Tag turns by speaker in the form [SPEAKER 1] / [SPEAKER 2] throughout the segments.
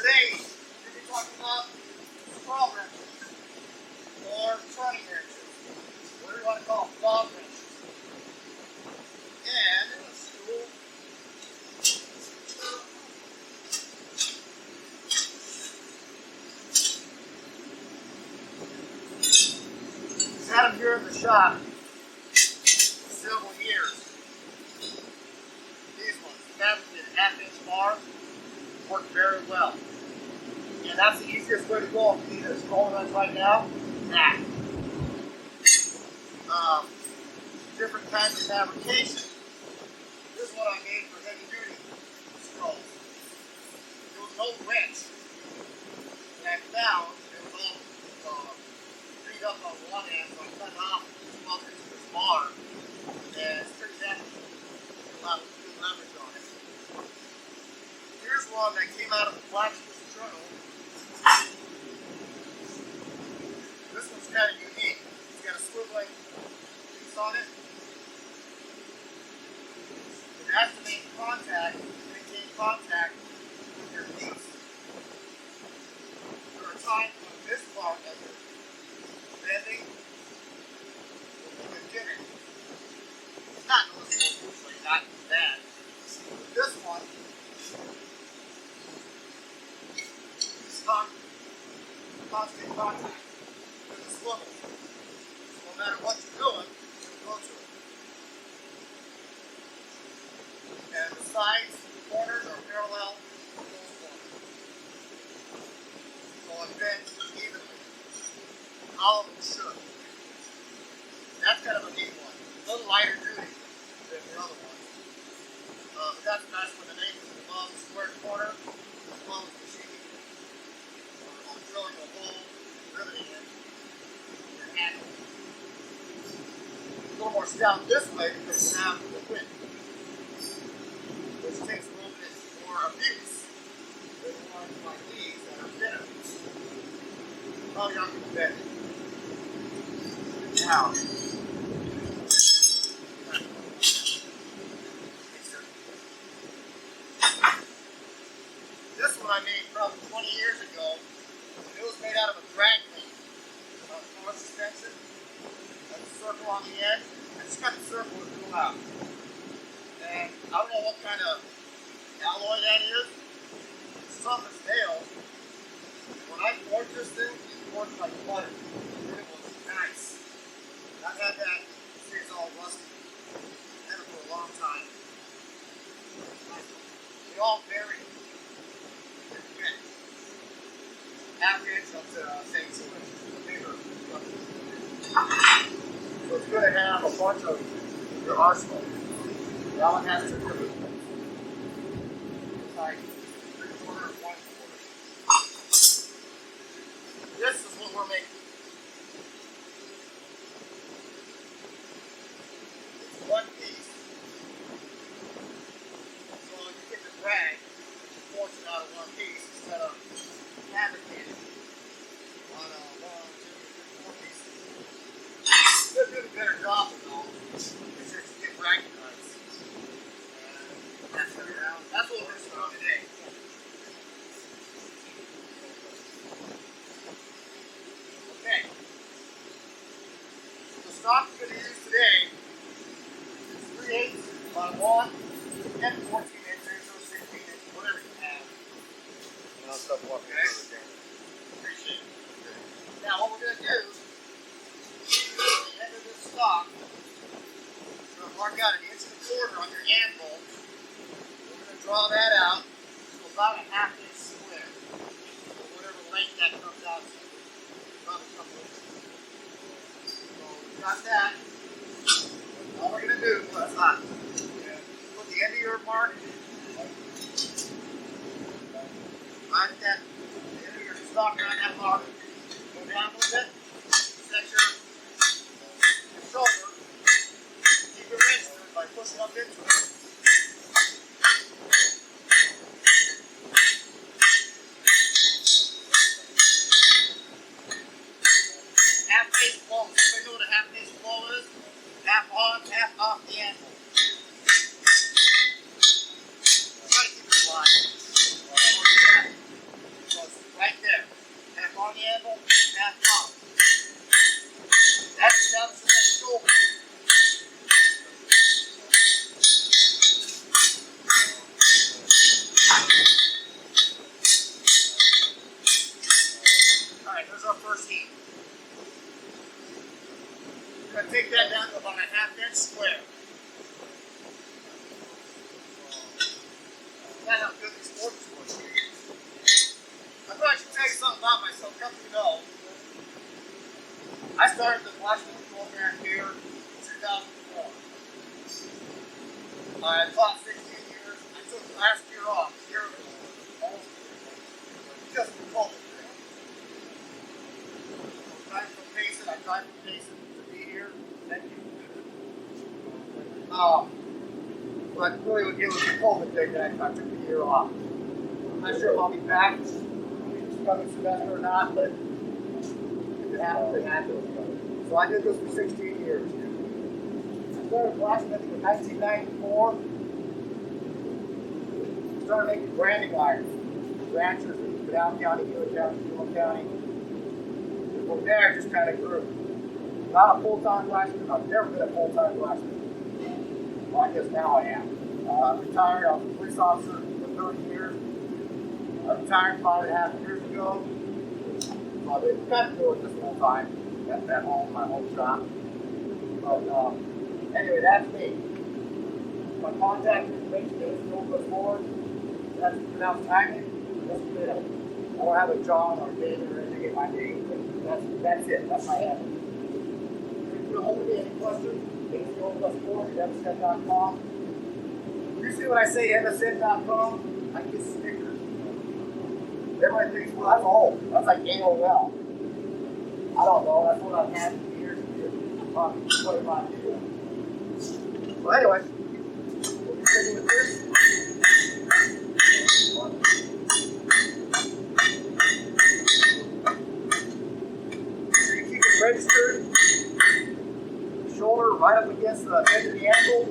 [SPEAKER 1] today, we're going to be talking about frog wrenches or turning wrenches. What do we want to call frog wrenches? And let's see. I've had them here in the shop for several years. These ones, fabricated half-inch bar, work very well. And that's the easiest way to go if you need a scroll wrench right now. That. Different kinds of fabrication. This is what I made for heavy duty scrolls. There was no wrench that I found. It was all freed up on one end, so I cut it off and plugged it into this bar. And it's pretty heavy. A lot of good leverage on it. Here's one that came out of the Blacksmith's Journal. This one's kind of unique. It's got a swiveling piece on it. It has to maintain contact with your piece. There are times when this part as it's bending will be getting. It's not noticeable usually, not bad. But this one is constant contact with the swivel. So no matter what you're doing, you'll go to it. And the sides, the corners are parallel to those corners. So it bends evenly. All of them should. That's kind of a neat one. A little lighter duty than the other ones. But that's nice when the name is above the square corner, as well as machining or drilling a hole, riveting it, your handle. A little more stout this way because you have the width, which takes a little bit more abuse than ones like these that are thinner. Probably not going to bend. Now, this one I made probably 20 years ago. It was made out of a drag plate, car suspension. That's a circle on the end. I just cut the circle and pull out. And I don't know what kind of alloy that is. It's tough as nails. When I forged this thing, it worked like butter. It was nice. I've had that since it's all rusty. Had it for a long time. They all vary. Half inch up to say 2 inches bigger. So it's good to have a bunch of your arsenal. That one has 2 different things. It's like 3/4 or 1/4. This is what we're making. It's one piece. So you get the drag, force it out of one piece instead of fabricated on 1, 2, 3, 4 pieces. They'll do a better job with all. It's just to get bragging rights. That's what we're just doing today. Okay. So the stock we're going to use today is 3/8 by 1 and 14 inches or 16 inches, whatever you have.
[SPEAKER 2] I'll stop walking over again.
[SPEAKER 1] Appreciate it. Okay. Now what we're going to do is at the end of this stock, you're going to mark out 1 1/4 on your anvil. We're going to draw that out to about a 1/2 inch square, or whatever length that comes out to. About a couple inches. So we've got that. All we're going to do is put the end of your mark right at that, the end of your stock around that mark. Go down a little bit, set your shoulder, keep your wrist by pushing up into it. Half-pace flow. Everybody know what a half-pace flow is? Half on, half off the anvil. Try to keep it alive. Here's our first heat. We're going to take that down to about a 1/2 inch square. That's how good these forks were. I thought I should tell you something about myself. Come to know, I started the Washington program here in 2004. I taught 16 years. I took last year off. Because of the COVID thing. I tried from Payson to be here. Thank you. But really, it was the COVID thing that I took the year off. I'm not sure if I'll be back this coming semester or not, but if it happens, it happens. So I did this for 16 years. I started blacksmithing in 1994. I started making branding irons. Ranchers in Down County, Gila County, Gila County. And from there, it just kind of grew. Not a full-time blacksmith. I've never been a full-time blacksmith. Well, I guess now I am. Retired. I was a police officer for 30 years. I retired 5.5 years ago. So I've been kind of doing this full time at home, my home shop. But anyway, that's me. My contact information is +4. That's pronounced Jaime. Escobedo. I don't have a John or David or anything in my name, but that's it. That's my handle. If you hold me any questions, it's +4@msn.com. Usually when I say msn.com, I get stickers. Everybody thinks, well, that's old. That's like AOL. I don't know. That's what I've had for years and years. Probably 25 years. Well, anyway, we'll continue with this. So you keep it registered. Shoulder right up against the edge of the anvil.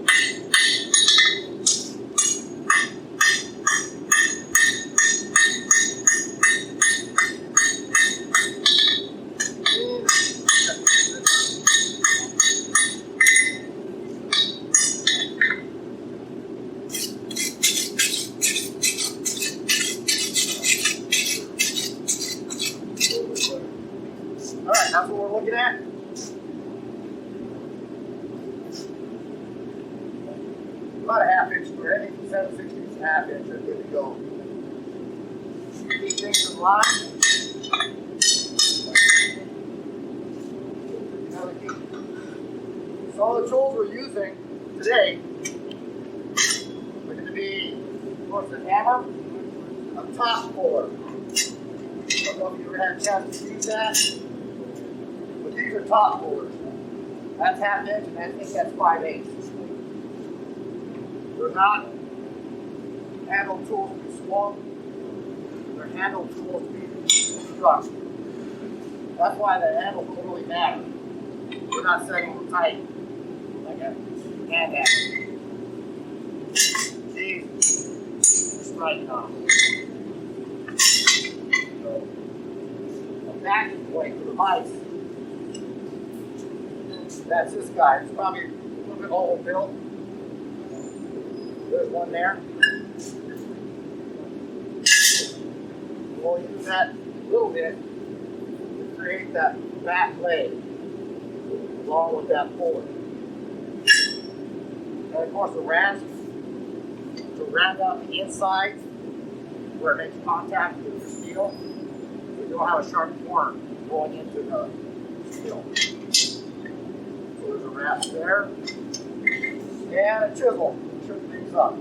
[SPEAKER 1] Alright, that's what we're looking at. About a 1/2 inch square. Anything from 7/16 is a 1/2 inch. They're good to go. Keep things in line. So all the tools we're using today are going to be, of course, a hammer, a top puller. I don't know if you ever had a chance to use that, but these are top pullers. That's 1/2 inch, and I think that's 5/8. They're not handle tools to be swung. They're handle tools to be struck. That's why the handles don't really matter. We're not setting them tight like a hand hammer. These strike off. So, a backing point for the mice. That's this guy. It's probably a little bit old built. There's one there. We'll use that a little bit to create that back leg along with that puller. And of course the rasp to round out the inside where it makes contact with the steel. So you don't have a sharp corner going into the steel. So there's a rasp there. And a chisel. Things up.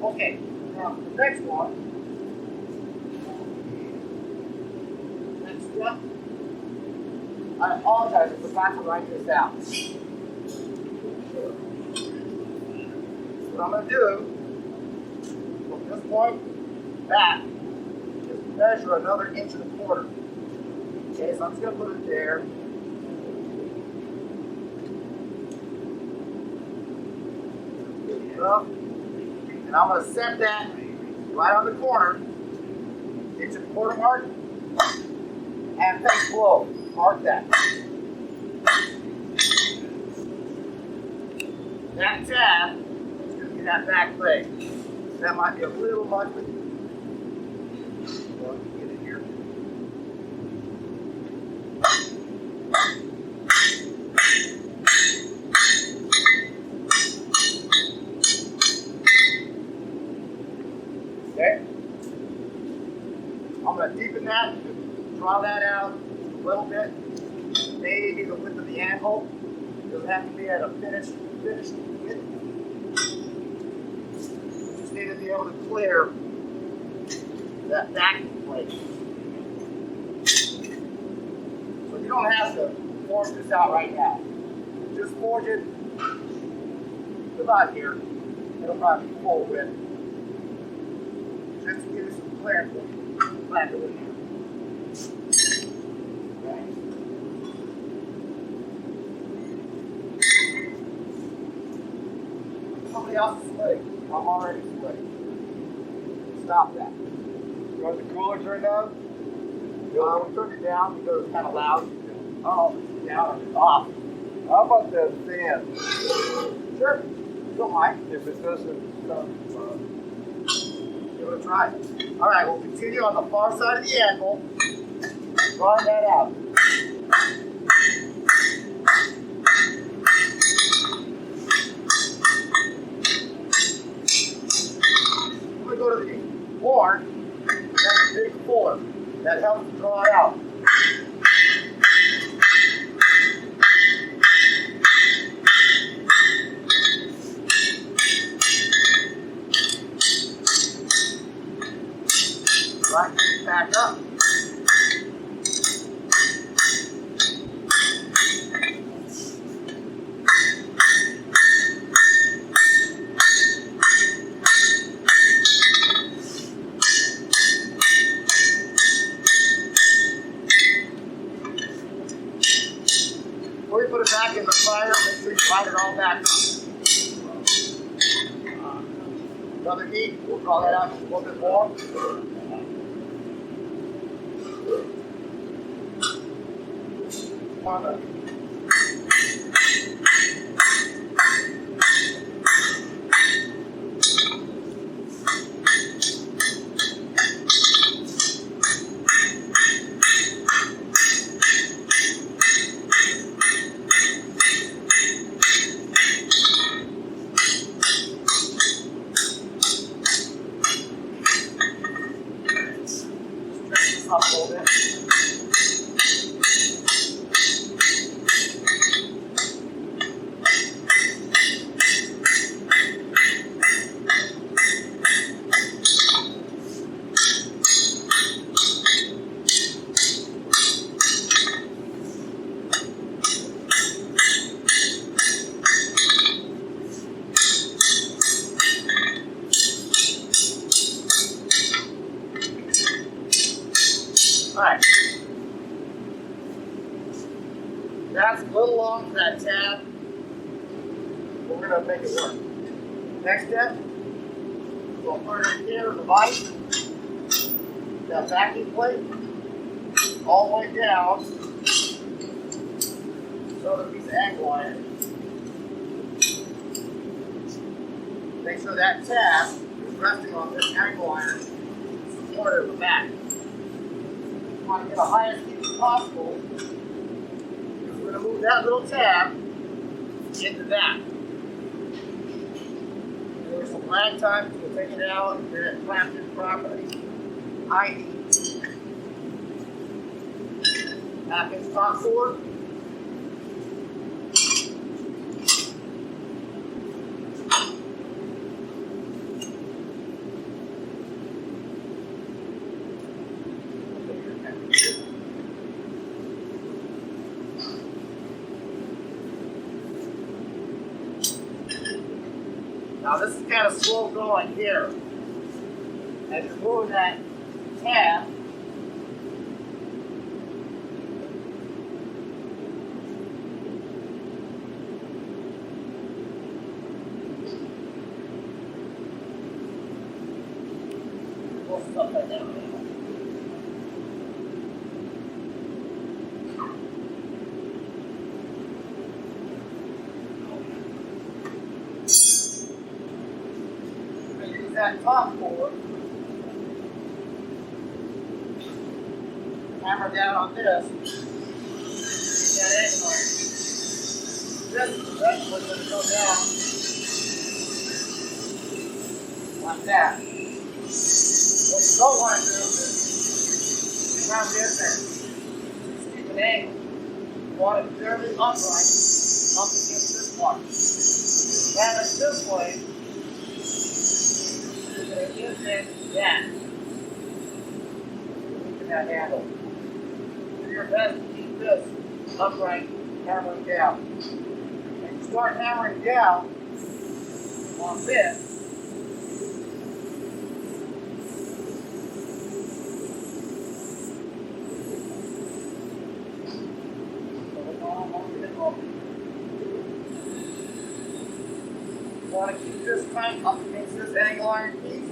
[SPEAKER 1] Okay, now the next one. Next one. I apologize, I forgot to write this out. What I'm going to do, from this point back, is measure another 1.25 inches. Okay, so I'm just going to put it there. And I'm going to set that right on the corner, 1.25 inch mark, and face below. Mark that. That tab is going to be that back leg. That might be a little much, but get it I'm going to deepen that, draw that out a little bit, maybe the width of the anvil. It doesn't have to be at a finished width. Just need to be able to clear that backing plate. So you don't have to forge this out right now. Just forge it about here. It'll probably be full width. Just to give it some clearance. Slap it in there. Okay. Somebody else is splitting. I'm already splitting. Stop that.
[SPEAKER 2] You want the cooler turned on?
[SPEAKER 1] Turn it down because it's kind of loud. Oh, it's down or it's off.
[SPEAKER 2] How about that fan?
[SPEAKER 1] Sure. Don't mind.
[SPEAKER 2] If it doesn't stop.
[SPEAKER 1] Give it a try. All right, we'll continue on the far side of the anvil. Drawing that out. I'm going to go to the horn. That's a big fuller. That helps to draw it out. Right, back up. Before you put it back in the fire, make sure you light it all back up. Another heat, we'll draw that out just a little bit more. Up a little bit. Alright. That's a little long for that tab. But we're going to make it work. Next step, we'll put it in here in the vise. That backing plate. All the way down. Throw the piece of angle iron. Make sure that tab is resting on this angle iron. Support it at the back. Want to get the highest heat as possible, we're going to move that little tab into that. There's some lag time, so we'll take it out and get it clamped in properly. High heat. Back in top forward. Now this is kind of slow going here. As you're moving that tab, we'll stuff that down. That top board, hammer down on this, that angle iron. This one's going to go down like that. What you don't want to do is Pound in there. Just keep an angle. You want it fairly upright up against this part. Have it this way. You're going to indent that. Keep that handle. Do your best to keep this upright, hammering down. And you start hammering down on this. You want to keep this tight up against this angle iron piece.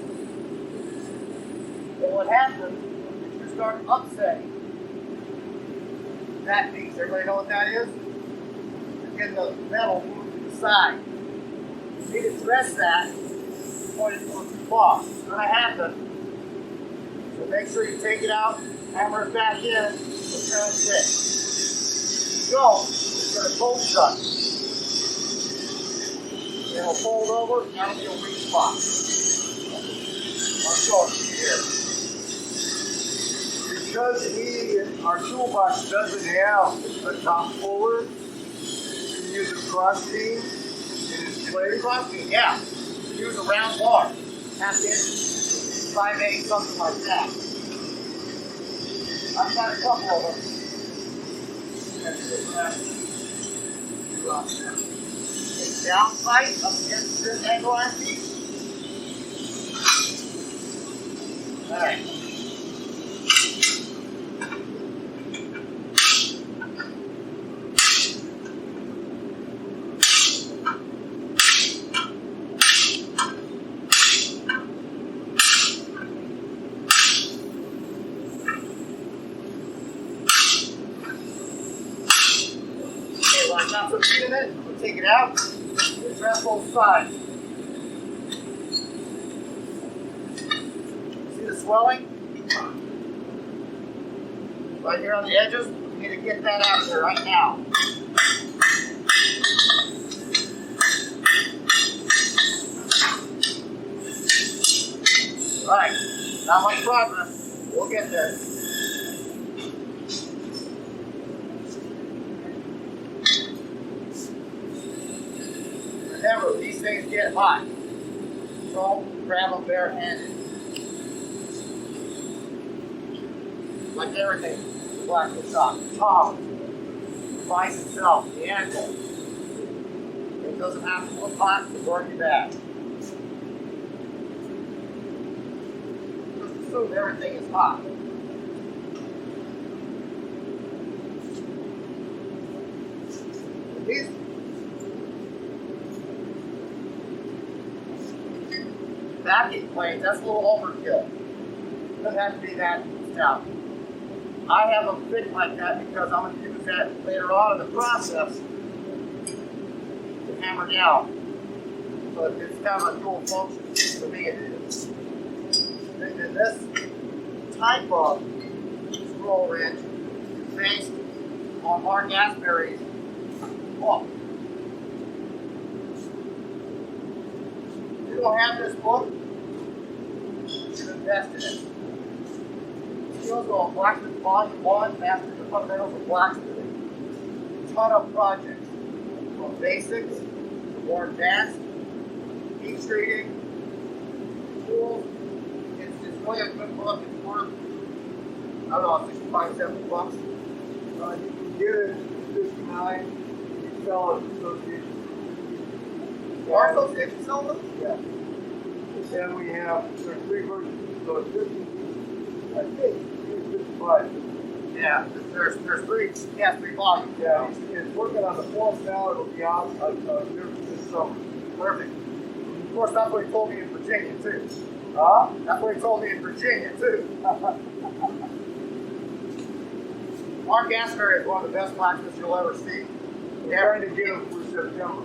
[SPEAKER 1] And what happens is you start upsetting that piece. Everybody know what that is? You're getting the metal moved to the side. You need to dress that before it's going too far. It's going to happen. So make sure you take it out, hammer it back in, and turn it quick. Go. It's going to bolt shut. It'll fold over, that'll be a weak spot. I'll show it to you here.
[SPEAKER 2] Because our toolbox doesn't have a top puller, you can use a cross beam in its place.
[SPEAKER 1] Cross beam, yeah. Use a round bar. Half inch, 5/8, something like that. I've got a couple of them. Take down tight up against this angle iron piece. Alright. Okay, well, I've got some heat in it. We'll take it out. Dress both sides. See the swelling? Right here on the edges. We need to get that out of there right now. Alright, not much progress. We'll get there. Remember, these things get hot. Don't grab them barehanded. Like everything, black the top, the device itself, the angle. It doesn't have to look hot to burn you bad. Just assume everything is hot. These backing plates, that's a little overkill. It doesn't have to be that stout. I have them fit like that because I'm going to use that later on in the process to hammer down. So it's kind of a dual function. For me it is. And this type of scroll wrench is based on Mark Asbury's book. If you don't have this book, you should invest in it. Skills on Blacksmith Volume 1, Mastering the Fundamentals of Blacksmithing. A ton of projects, from basics to more advanced, heat treating, tools. It's really a good book. It's worth, I don't know, 65, 70 bucks.
[SPEAKER 2] You can get it at 59. You can sell it at association.
[SPEAKER 1] Our association sell them?
[SPEAKER 2] Yeah. And then we have, there's 3 versions. So it's 50, I think, it's 55.
[SPEAKER 1] Yeah, there's 3, yeah, 3 volumes.
[SPEAKER 2] Yeah, it's working on the 4th now. It'll be out this summer.
[SPEAKER 1] Perfect. Of course, that's what he told me in Virginia, too.
[SPEAKER 2] Huh?
[SPEAKER 1] That's what he told me in Virginia, too. Mark Asbury is one of the best blacksmiths you'll ever see.
[SPEAKER 2] We're trying to get him for September.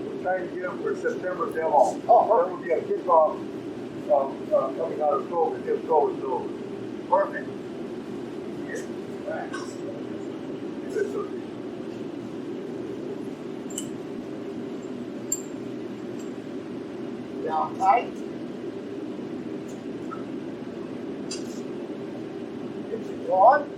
[SPEAKER 2] We're trying to get him for September demo.
[SPEAKER 1] Oh,
[SPEAKER 2] There will be a kickoff coming out of COVID if COVID's over.
[SPEAKER 1] perfect. Right.
[SPEAKER 2] This will be-
[SPEAKER 1] Down tight. One.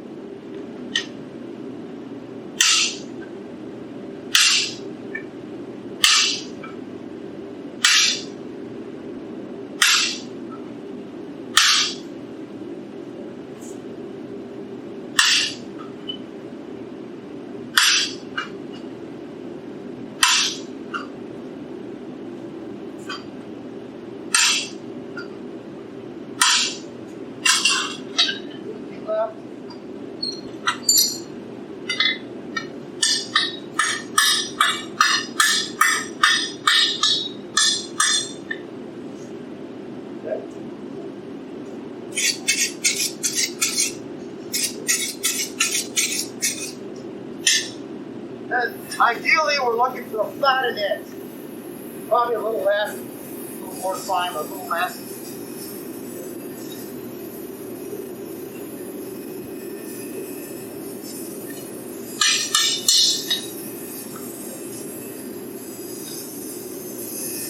[SPEAKER 1] Left. Okay. And ideally, we're looking for a flattened edge. Probably a little less, a little more fine, a little less.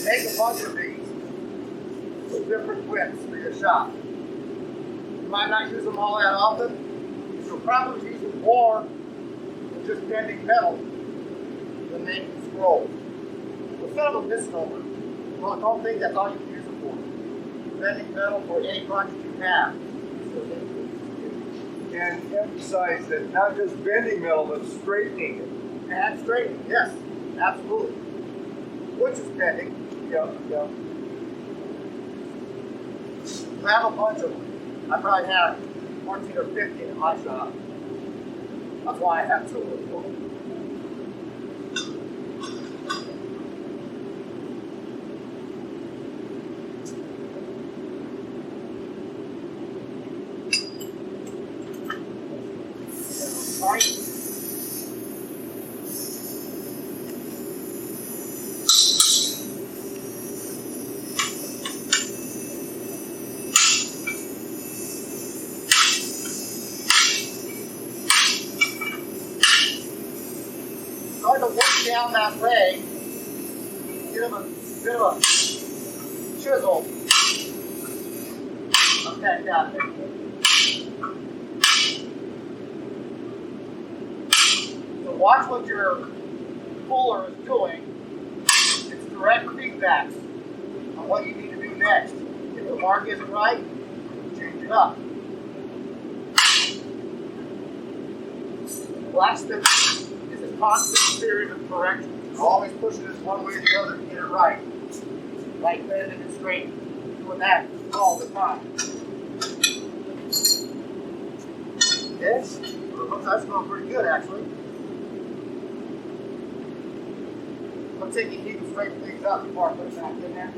[SPEAKER 1] Make a bunch of these with different widths for your shop. You might not use them all that often. You'll probably use them more than just bending metal than making scrolls. It's kind of a misnomer. Well, don't think that's all you can use it for. Bending metal for any project you have.
[SPEAKER 2] And emphasize that not just bending metal, but straightening it.
[SPEAKER 1] And straightening, yes, absolutely. Which is bending.
[SPEAKER 2] Yeah.
[SPEAKER 1] I have a bunch of them. I probably have 14 or 15 in my shop. That's why I have two of them. Right. Start to work down that way. Give them a bit of a chisel. Okay, got it. So watch what your puller is doing. It's direct feedbacks on what you need to do next. If the mark isn't right, change it up. Blacksmith is a constant series of corrections. You're always pushing this one way or the other to get it right. Like bending and straightening. Doing that all the time. Yes? That's going pretty good, actually. I'm taking heat and straighten things up before I put it back in there.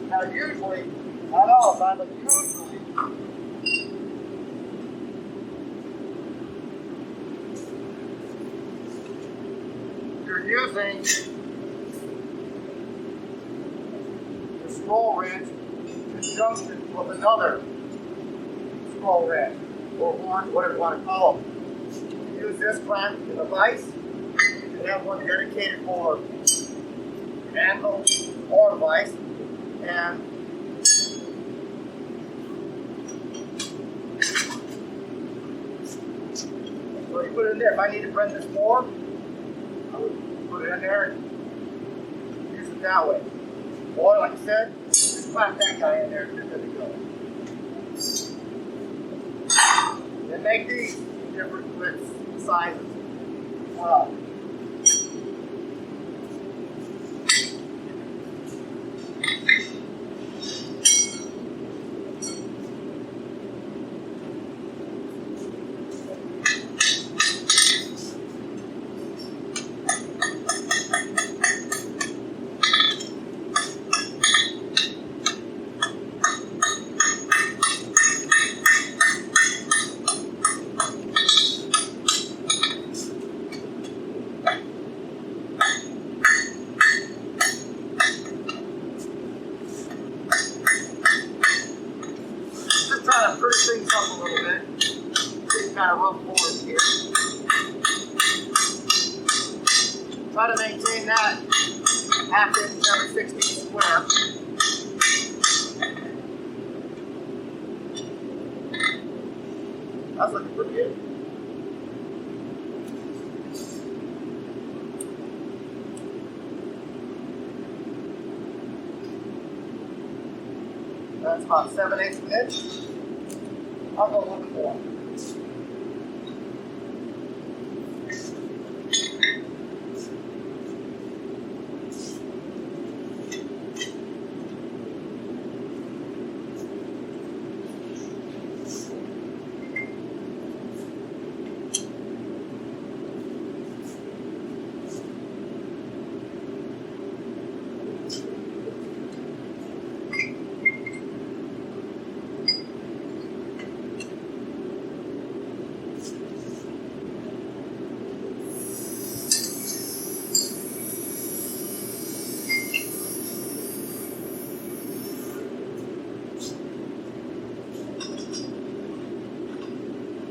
[SPEAKER 1] Now usually, not all the time, but usually, you're using the scroll wrench in conjunction with another scroll wrench, or one, whatever you want to call them. You use this clamp in the vise, you have one dedicated for anvil or vise, and so you put it in there. If I need to bend this more, I would put it in there and use it that way. Or, like I said, just clap that guy in there and you're good to go. And make these different widths and sizes as well. Trying to pretty things up a little bit. Just kind of rough forward here. Try to maintain that 1/2 inch every 16 square. That's looking pretty good. That's about 7/8 of an inch. I'll go a little bit more.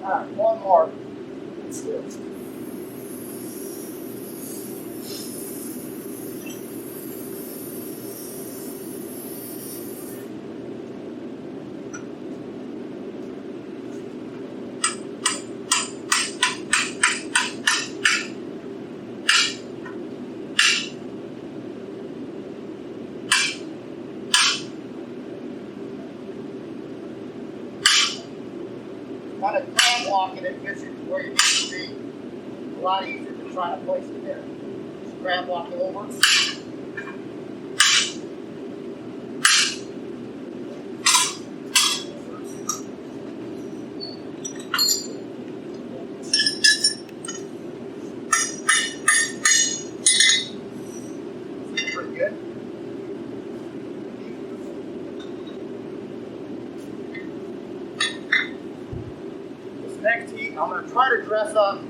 [SPEAKER 1] Alright, one more. Let's do it. Kind of cram walking it gets you to where you need to be. A lot easier than trying to place it there. Just cram walk it over. Pretty good. Next heat, I'm going to try to dress up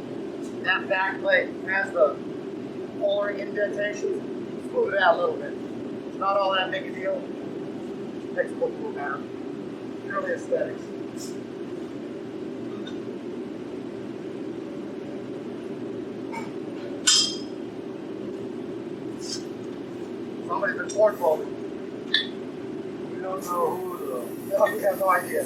[SPEAKER 1] that back plate. It has the O-ring indentations. Smooth it out a little bit. It's not all that big a deal. It takes a little matter. Purely aesthetics. Somebody's been fork welding.
[SPEAKER 2] We don't know who though.
[SPEAKER 1] No, we have no idea.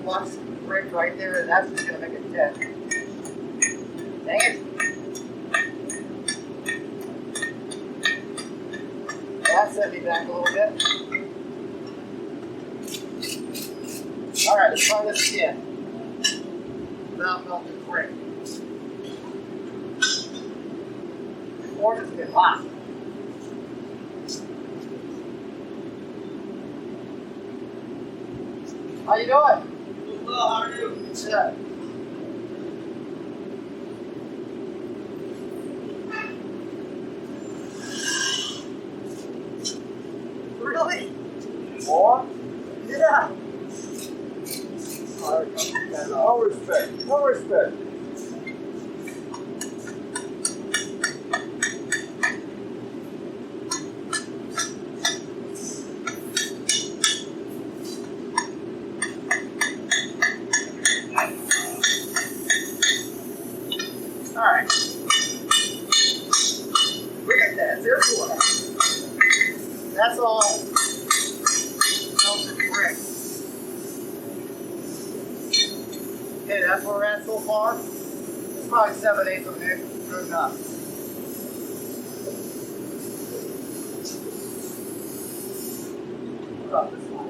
[SPEAKER 1] Flux break right there, and that's just going to make it dead. Dang it. That set me back a little bit. Alright, let's try this again. Without melting break. Or just get hot. How you doing?
[SPEAKER 3] Well, how are you?
[SPEAKER 1] Yeah. Really?
[SPEAKER 2] More?
[SPEAKER 1] Yeah.
[SPEAKER 2] No respect. No respect.
[SPEAKER 1] Alright. Look at that. There's one. That's all melted brick. Okay, that's where we're at so far. It's probably 7/8 of an inch. Good enough. What about this one?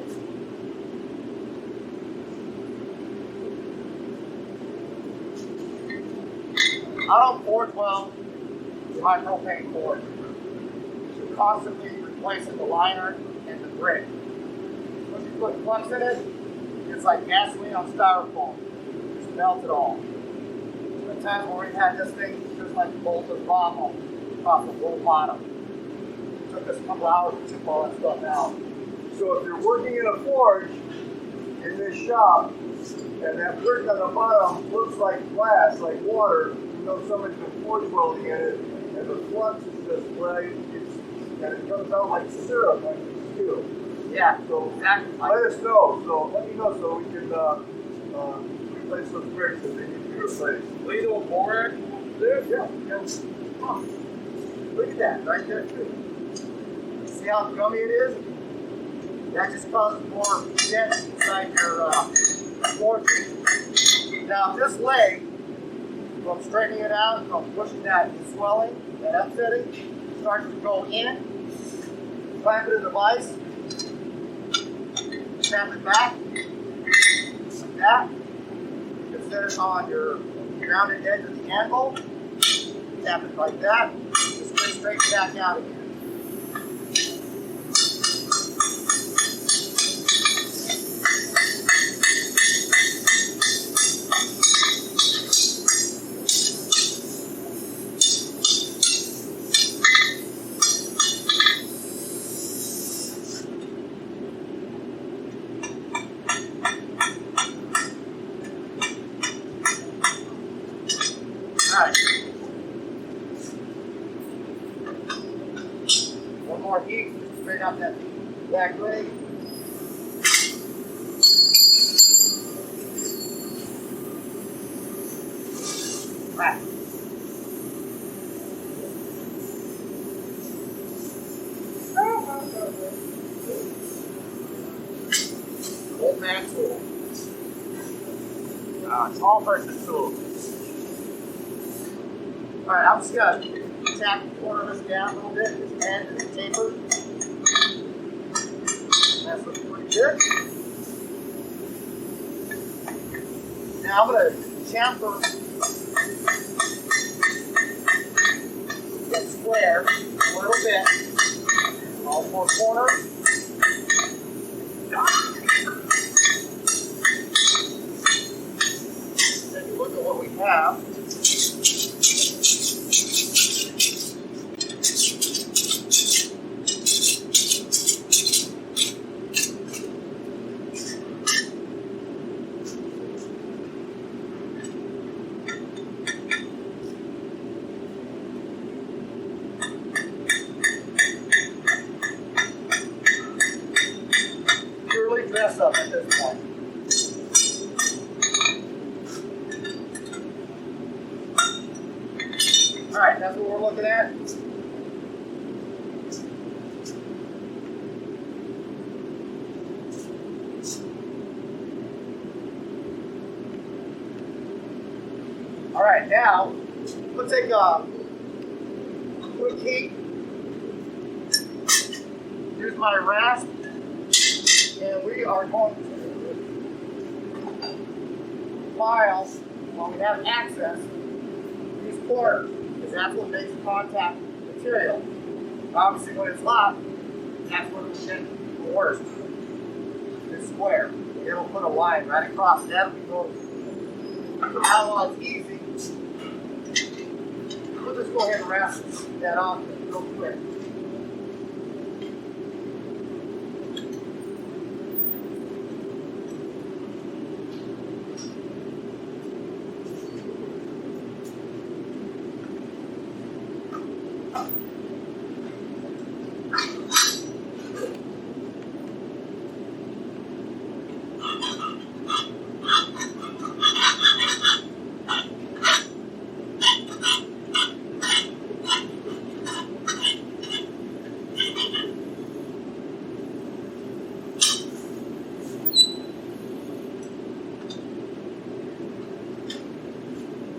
[SPEAKER 1] I don't forge well with my propane forge. You're constantly replacing the liner and the brick. Once you put flux in it, it's like gasoline on styrofoam. Just melt it all. The time where we had this thing just like bolted bomb off the whole bottom. It took us a couple hours to chip all that stuff out.
[SPEAKER 2] So if you're working in a forge in this shop and that brick on the bottom looks like glass, like water, you know somebody's been forge welding in it, and the flux is just right, and it comes out like syrup, like steel.
[SPEAKER 1] Yeah,
[SPEAKER 2] So
[SPEAKER 1] exactly.
[SPEAKER 2] let us know. So let me know so we can replace those bricks if they need to be replaced.
[SPEAKER 1] Will you do a board?
[SPEAKER 2] Yeah.
[SPEAKER 1] Oh, look at that, right there too. See how gummy it is? That just causes more dent inside your floor. Now this leg, from straightening it out, from pushing that swelling, that upsetting, starts to go in, clamp it in the vise, snap it back, like that. You can set it on your rounded edge of the anvil, tap it like that, just go straight back out again. Alright. One more heat, straight out that back leg. Right. Old man tool. Tall person tool. Alright, I'm just going to tap the corner of this down a little bit, this end is tapered. That's looking pretty good. Now I'm going to chamfer this square a little bit, all four corners. Take a look at what we have. Dress up at this point. Alright, that's what we're looking at. Alright, now we'll take a quick heat. Here's my rasp. And we are going to file, when we have access, these corners, because that's what makes contact material. Obviously, when it's hot, that's when we get the worst. This square. It'll put a line right across that. Now, while it's easy, we'll just go ahead and rasp that off real quick.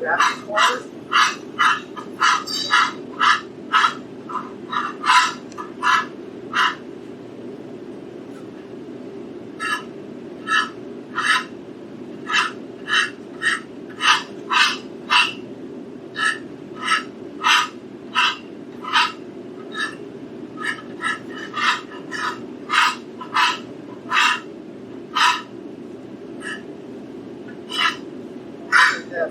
[SPEAKER 1] Grab these corners. Yes.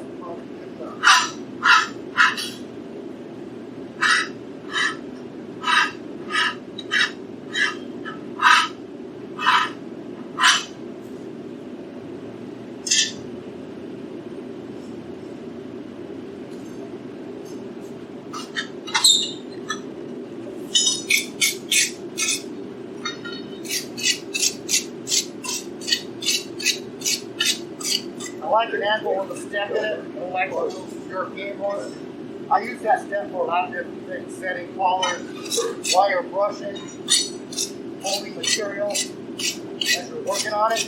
[SPEAKER 1] like an angle with a step in it. I don't like a little European one. I use that step for a lot of different things, setting collars, wire brushing, holding material as you're working on it.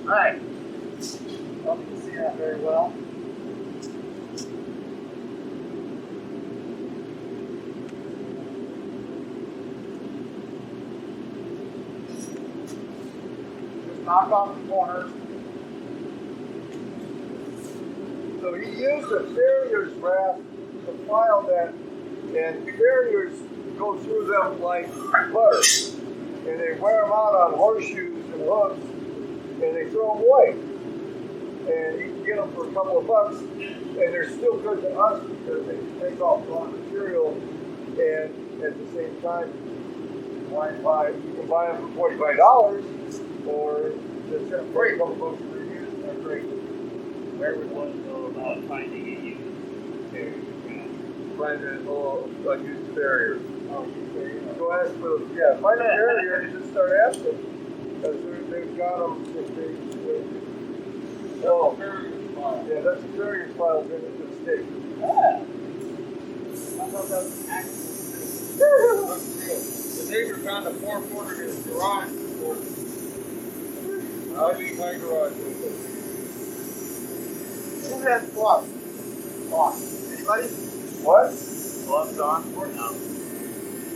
[SPEAKER 1] Alright, hope you can see that very well. Just knock off the corners.
[SPEAKER 2] So he used a farrier's wrap to file that, and farriers go through them like butter. And they wear them out on horseshoes and hooks, and they throw them away. And you can get them for a couple of bucks, and they're still good to us because they take off raw material, and at the same time, you can buy them for $45, or just a break a couple bucks per unit. They're great.
[SPEAKER 3] Where would one go about finding a used carrier?
[SPEAKER 2] Find a used farrier.
[SPEAKER 3] Oh, used carrier.
[SPEAKER 2] Go ask for, find a farrier and just start asking. Because they've got them if they, oh,
[SPEAKER 3] Farrier's file.
[SPEAKER 2] yeah, that's a farrier's file in the state.
[SPEAKER 3] Yeah. I thought that was an accident. The neighbor found a 4-footer in his garage before. I leave my garage.
[SPEAKER 1] Who has gloves? Gloves. Anybody?
[SPEAKER 2] What?
[SPEAKER 3] Gloves on for now.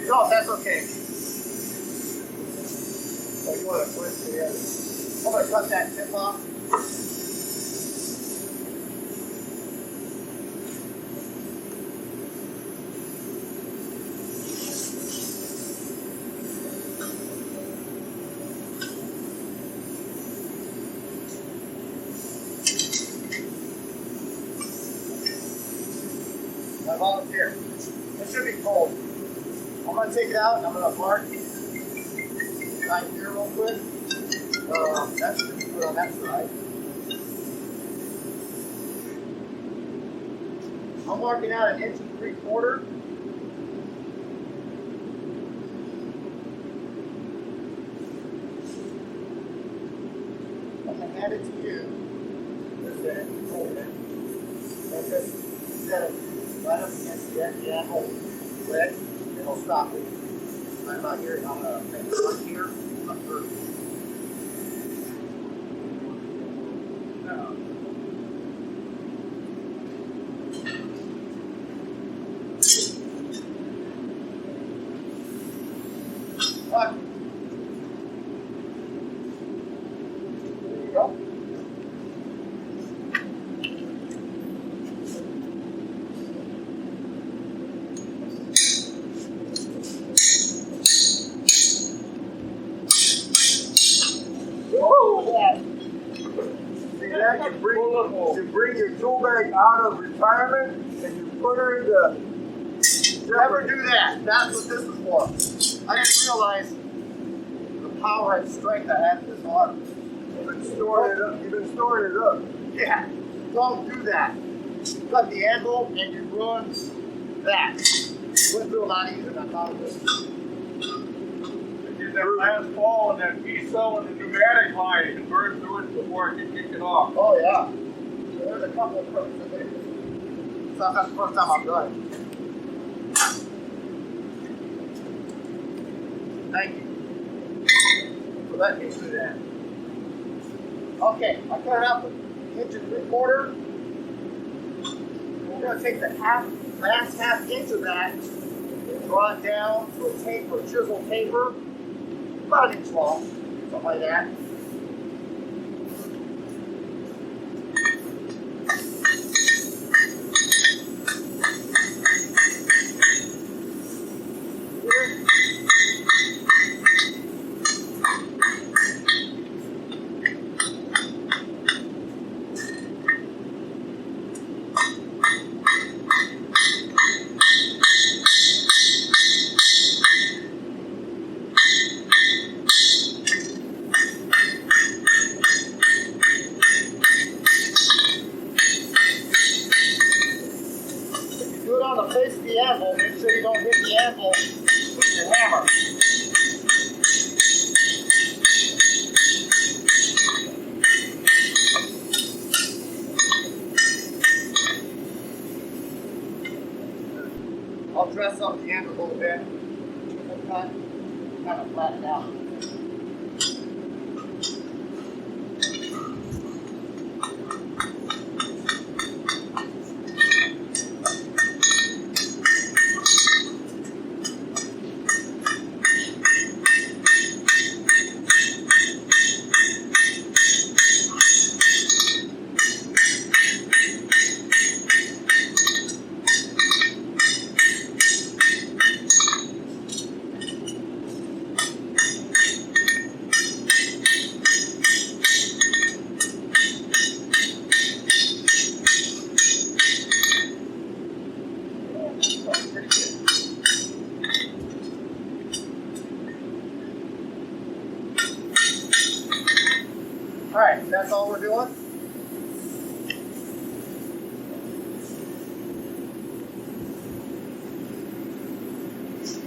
[SPEAKER 1] No, that's okay.
[SPEAKER 2] Oh, you want to twist the end?
[SPEAKER 1] I'm going to cut that tip off. I volunteer. It should be cold. I'm going to take it out and I'm going to mark right here real quick. That should be good on that side. I'm marking out 1 3/4 inches. I'm going to hand it to you. Just set it, hold it. And just set it right up against the angle, red, and it'll stop it. Right about here, I'm going to make it right here, up first. What? There you go.
[SPEAKER 2] You bring your tool bag out of retirement and you put her in the.
[SPEAKER 1] Never do that. That's what this is for. I didn't realize the power and strength I had in this arm.
[SPEAKER 2] You've been storing it up. You've been storing it up.
[SPEAKER 1] Yeah, don't do that. You cut the angle and you ruin that. Went through a lot easier than I thought it would.
[SPEAKER 3] I did that last fall and that V-cell in the pneumatic line. It burned through it before I could kick it off.
[SPEAKER 1] Oh yeah. So there's a couple of crooks in there. So that's the first time I've done it. Thank you for letting me do that. Okay, I cut it up 1 3/4 inches. We're going to take the last half inch of that and draw it down to a taper, chisel taper, about 1 inch long, something like that. bit. Kind of flatten out. Alright, that's all we're doing.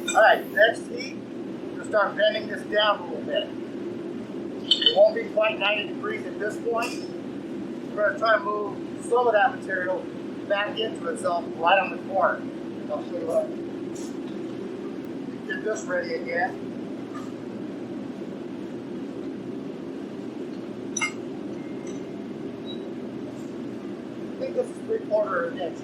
[SPEAKER 1] Alright, next heat, we're going to start bending this down a little bit. It won't be quite 90 degrees at this point. We're going to try to move some of that material back into itself right on the corner. I'll show you what. Get this ready again. I think this is 3/4 inch.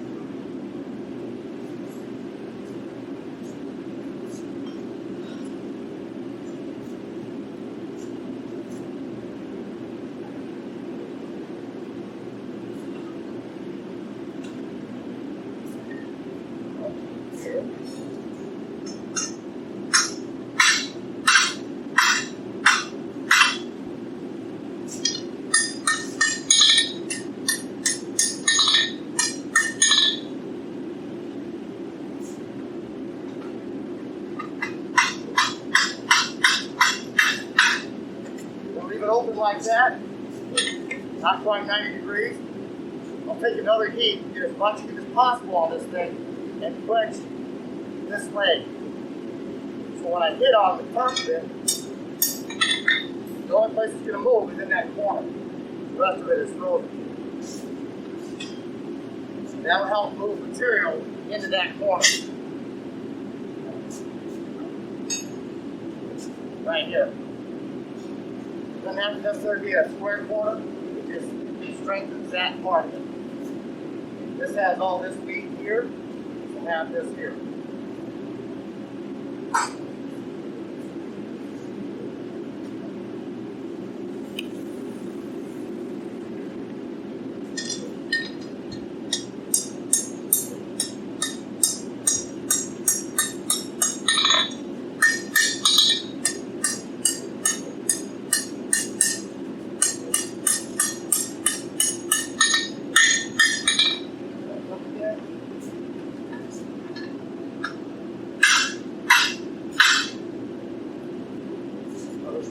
[SPEAKER 1] Leave it open like that, not quite 90 degrees. I'll take another heat and get as much heat as possible on this thing and quench this leg. So when I hit on the top of it, the only place it's going to move is in that corner. The rest of it is frozen. That will help move material into that corner. Right here. Doesn't have to necessarily be a square corner, it just strengthens that part of it. This has all this meat here, we'll have this here.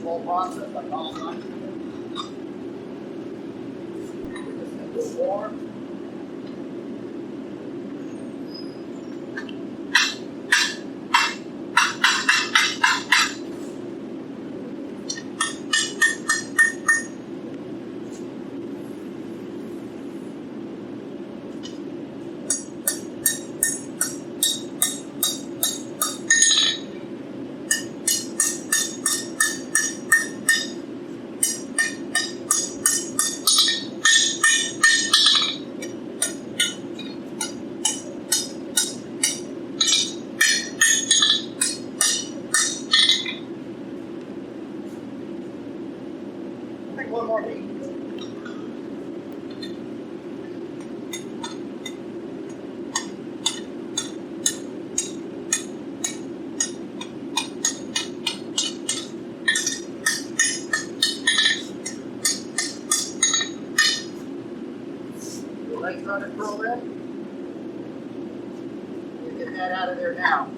[SPEAKER 1] Slow process, like all night. Just a little more. One more heat. The legs starting to curl in. You get that out of there now.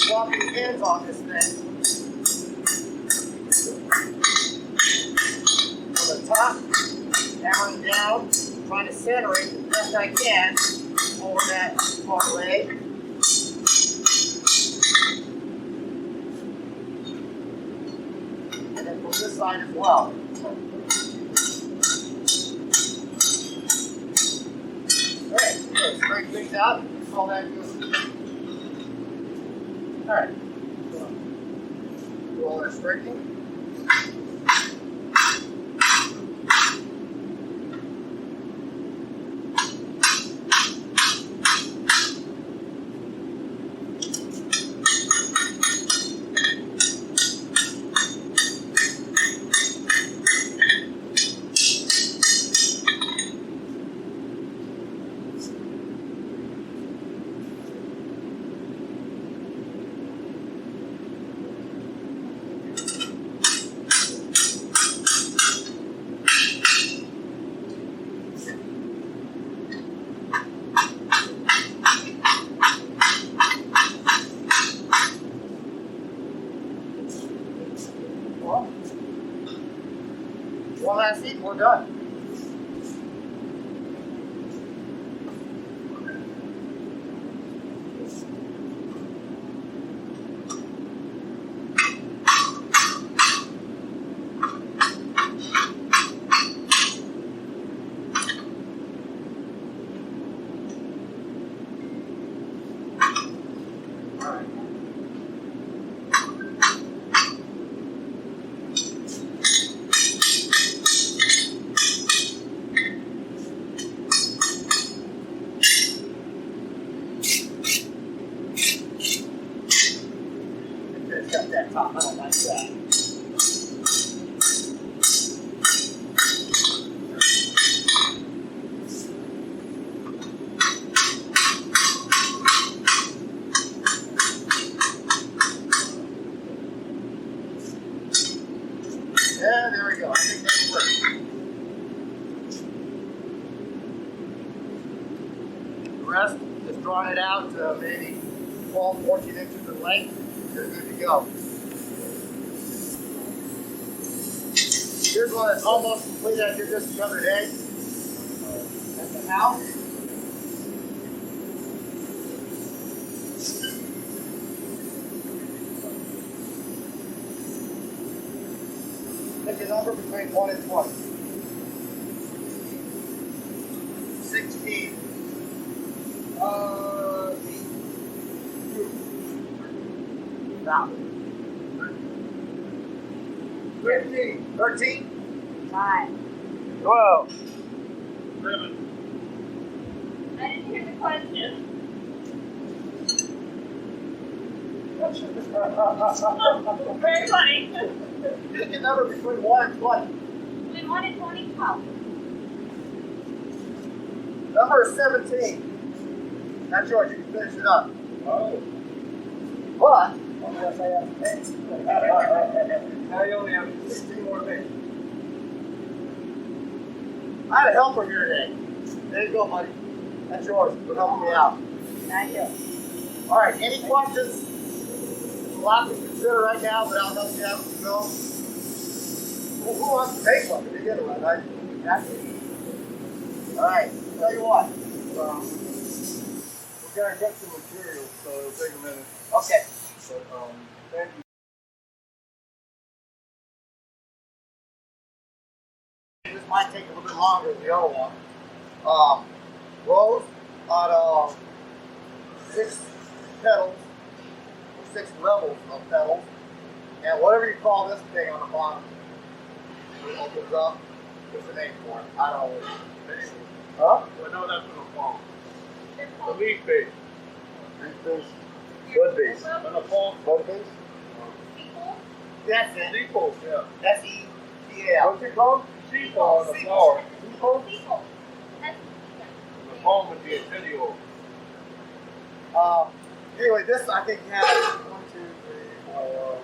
[SPEAKER 1] Walking the hands on this thing. From the top, hammering down, trying to center it as best I can, pull toward that part leg. And then from this side as well. Alright, so straighten things out. All that good. Alright. Do all that straightening. One last heat, we're done. Got that top, I don't like that. Yeah, there we go. I think that'll work. The rest, just drawing it out to maybe 12, 14 inches in length. You're good to go. Here's one that's almost complete. I did this the other day at the house. Pick a number between 1 and 20. 16. 8. 13. 13.
[SPEAKER 4] 5.
[SPEAKER 2] 12.
[SPEAKER 3] 7.
[SPEAKER 4] I didn't hear the question. Very funny.
[SPEAKER 1] Pick a number between 1 and 20.
[SPEAKER 4] Between 1 and 20, how?
[SPEAKER 1] Number is 17. That's yours. You can finish it up.
[SPEAKER 3] Oh.
[SPEAKER 1] But
[SPEAKER 2] Yes, I have 10.
[SPEAKER 3] Now you only have 16 more things.
[SPEAKER 1] I had a helper here today. There you go, buddy. That's yours for helping me out.
[SPEAKER 4] Thank you.
[SPEAKER 1] All right. Any questions? A lot to consider right now, but I'll help you out as you go. Well, who wants to take one to begin with? Right? All right. Tell you what.
[SPEAKER 2] We're gonna get some materials, so it'll take a minute.
[SPEAKER 1] Okay.
[SPEAKER 2] But thank you.
[SPEAKER 1] This might take a little bit longer than the other one. Rows on 6 pedals, or 6 levels of pedals, and whatever you call this thing on the bottom, it opens up. What's the name for it? I don't know. Huh?
[SPEAKER 3] Well, no, that's going to fall. The leaf base.
[SPEAKER 2] Good base.
[SPEAKER 3] Going to fall.
[SPEAKER 2] Good base?
[SPEAKER 1] That's it.
[SPEAKER 3] Sepals, yeah.
[SPEAKER 1] S-E-P-A-L.
[SPEAKER 2] What's it called?
[SPEAKER 3] Sepal on the flower.
[SPEAKER 2] Sepal?
[SPEAKER 3] The palm would be a video.
[SPEAKER 1] Anyway, this I think has 1, 2, 3, 4,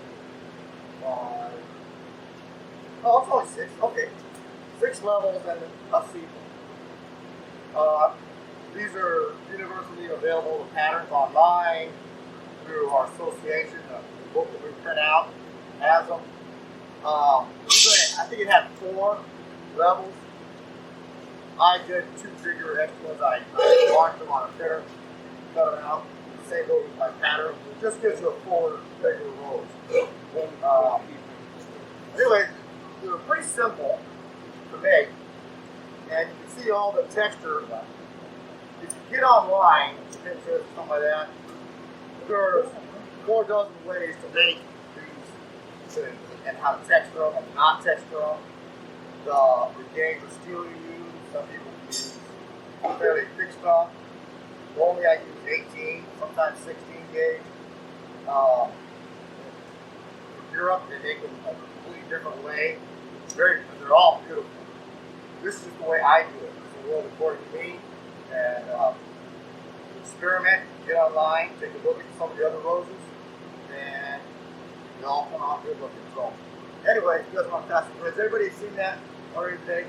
[SPEAKER 1] 5. Oh, it's only 6. Okay. 6 levels and a sepal. These are universally available patterns online through our association. The book that we print out has them. I think it had 4 levels. I did 2 bigger extra ones. I marked them on a fitter, cut them out, same goes with my pattern. It just gives you a fuller, bigger rolls. Anyway, they were pretty simple to make, and you can see all the texture. If you get online, Pinterest, something like that, there's 4 dozen ways to make these and how to texture them and not texture them. The gauge of steel you use, some people use fairly thick stuff. Normally I use 18, sometimes 16 gauge. In Europe, they make them a completely different way. They're all beautiful. This is the way I do it. It's the world according to me. And experiment, get online, take a look at some of the other roses, and they all come out good looking. So, anyway, you guys want to pass it. Has everybody seen that already today?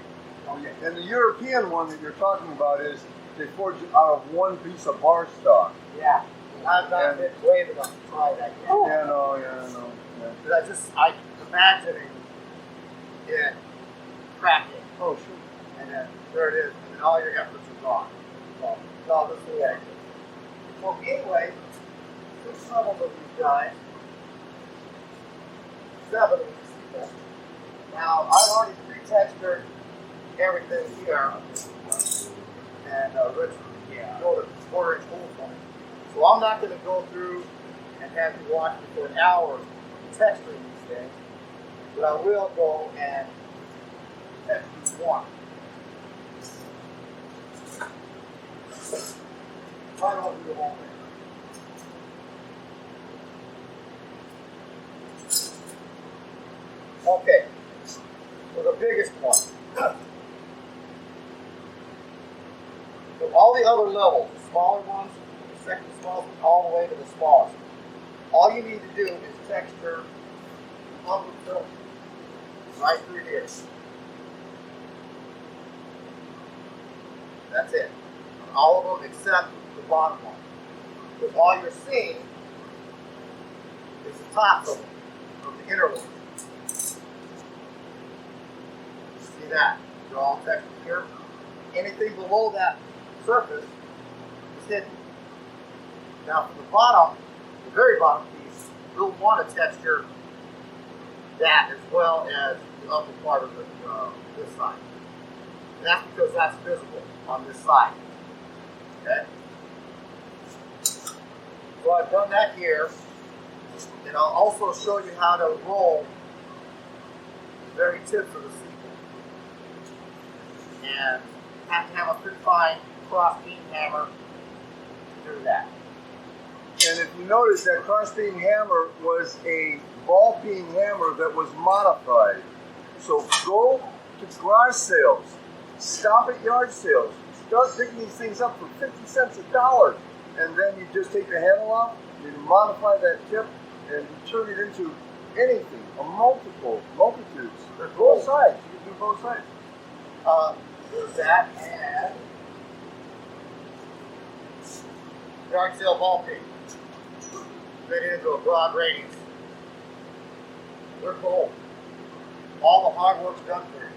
[SPEAKER 2] Oh, yeah. And the European one that you're talking about is they forge it out of one piece of bar stock.
[SPEAKER 1] Yeah. I've not been brave enough to try that yet.
[SPEAKER 2] Yeah, no. Yeah.
[SPEAKER 1] I'm imagining it cracking.
[SPEAKER 2] Oh, sure.
[SPEAKER 1] And then there it is. And then all your efforts are gone. So, no, this is the way I do it. Well, anyway, there's several of these guys. 7 of these. Now, I've already pre-textured everything here. And Rich wrote a 1/4-inch hole for me. So I'm not going to go through and have you watch me for an hour texturing these things. But I will go and texture one. Try not to do the whole thing. Okay, so the biggest one. So all the other levels, the smaller ones, the second smallest, all the way to the smallest. All you need to do is texture of the filter right through here. That's it. All of them except the bottom one. Because all you're seeing is the top of them, from the inner one. See that? They're all textured here. Anything below that surface is hidden. Now from the bottom, the very bottom piece, you'll want to texture that as well as the upper part of this side. And that's because that's visible on this side. Okay? So I've done that here, and I'll also show you how to roll the very tips of the sepal. And have to have a pretty fine cross beam hammer to do that.
[SPEAKER 2] And if you notice, that cross-beam hammer was a ball peen hammer that was modified. So go to garage sales, stop at yard sales, start picking these things up for 50 cents a dollar, and then you just take the handle off, you modify that tip, and you turn it into anything, multitudes. There's both sides. You can do both sides.
[SPEAKER 1] There's that, and yard sale ball peen. Fit into a broad radius. They're cool. All the hard work's done for you.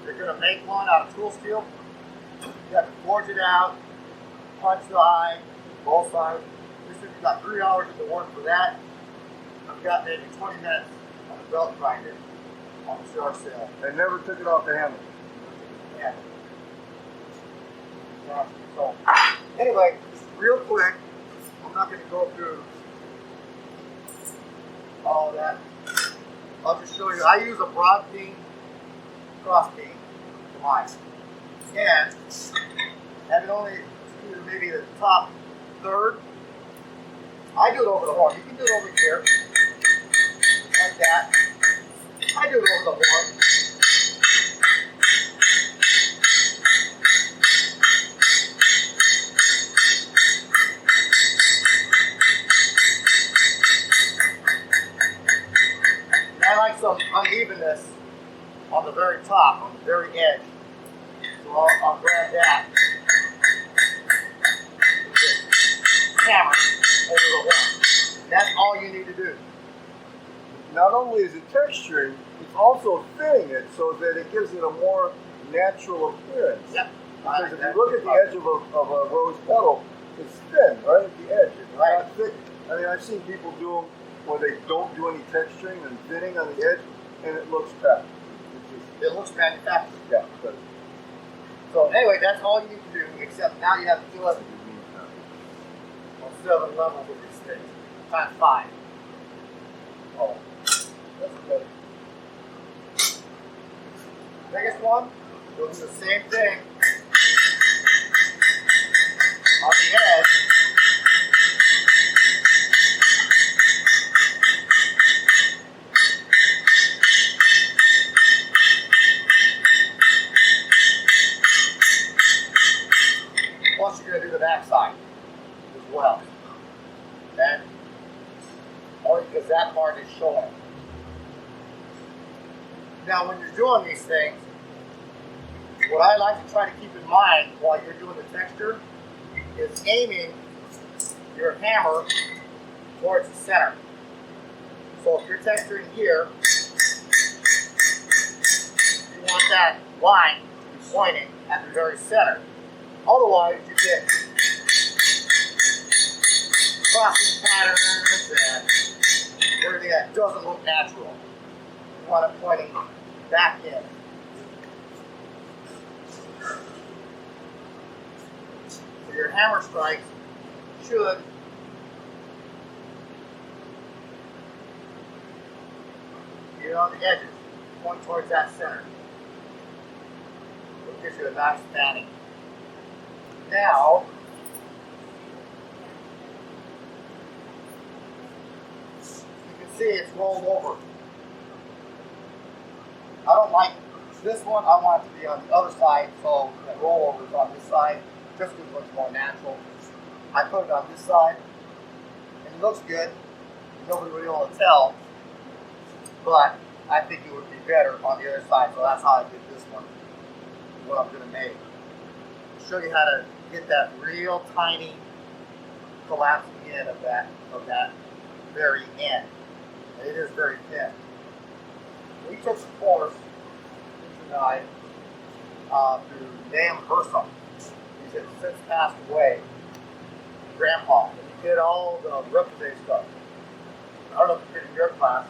[SPEAKER 1] You're going to make one out of tool steel. You have to forge it out, punch the eye, both sides. This is, you've got 3 hours to work for that. I've got maybe 20 minutes on the belt grinder on the yard sale.
[SPEAKER 2] I never took it off the handle.
[SPEAKER 1] Yeah. So, anyway, just real quick, I'm not going to go through all of that. I'll just show you. I use a broad beam, cross beam for mine. And have it only to maybe the top third. I do it over the horn. You can do it over here, like that. I do it over the horn. I like some unevenness on the very top, on the very edge. So I'll grab that hammer over the horn. That's all you need to do.
[SPEAKER 2] Not only is it texturing, it's also thinning it so that it gives it a more natural appearance.
[SPEAKER 1] Yep.
[SPEAKER 2] Because if you look at the edge of a rose petal, it's thin right at the edge. It's not thick. I mean, I've seen people do them where they don't do any texturing and thinning on the edge, and it looks crappy.
[SPEAKER 1] It looks manufactured.
[SPEAKER 2] Yeah. But
[SPEAKER 1] So anyway, that's all you need to do, except now you have to do it on 7 levels of these things, times 5. Oh, that's good. Biggest one, you'll do the same thing on the edge. Plus you're going to do the back side as well. Okay? Only because that part is showing. Now when you're doing these things, what I like to try to keep in mind while you're doing the texture is aiming your hammer towards the center. So if you're texturing here, you want that line to be pointing at the very center. Otherwise, you get crossing patterns and everything that doesn't look natural. You want it pointing back in. So your hammer strikes should be on the edges, point towards that center. It gives you a nice fanning. Now, you can see it's rolled over. I don't like this one. I want it to be on the other side, so the rollover is on this side, just because it looks more natural. I put it on this side, and it looks good. Nobody will be able to tell, but I think it would be better on the other side, so that's how I did this one, what I'm going to make. Show you how to get that real tiny collapsing in of that very end. And it is very thin. We took some course tonight through Dan Hersom. He's since passed away. Grandpa. And he did all the representative stuff. I don't know if you did in your class.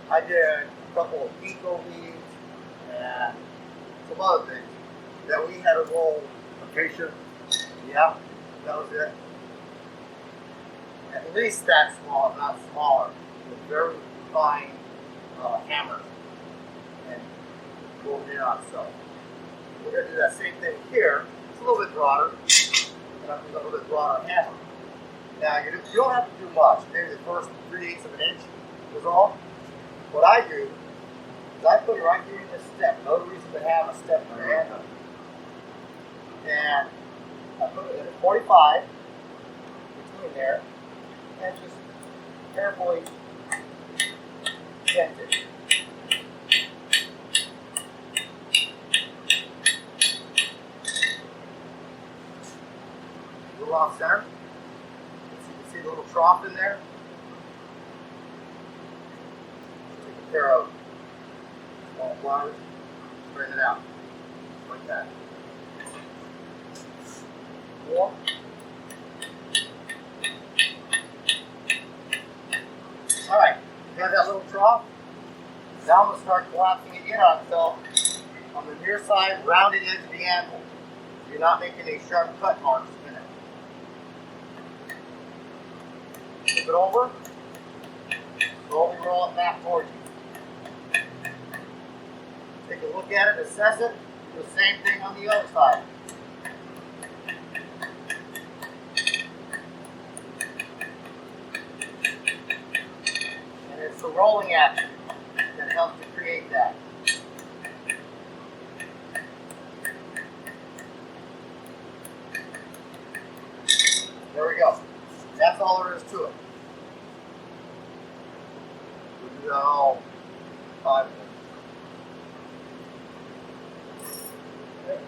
[SPEAKER 1] I did a couple of eco leads and some other things that we had to roll.
[SPEAKER 2] acacia.
[SPEAKER 1] Yeah, that was it. At least that small, if not smaller, with very fine hammers and going in on itself. We're going to do that same thing here. It's a little bit broader, and I'm using a little bit broader hammer. Now you don't have to do much. Maybe the first 3/8 of an inch is all. What I do is I put it right here in this step. No reason to have a step in your hand. And I put it at 45 between there, and just carefully bend it. A little off center. So you can see the little trough in there. Take a pair of small pliers, straighten it out like that. More. Alright, you have that little trough. Now I'm going to start collapsing it in on itself on the near side, rounded edge of the anvil. You're not making any sharp cut marks in it. Flip it over. Slowly roll it back towards you. Take a look at it, assess it. Do the same thing on the other side. It's the rolling action that helps to create that. There we go. That's all there is to it. We'll do that all 5 minutes. Okay.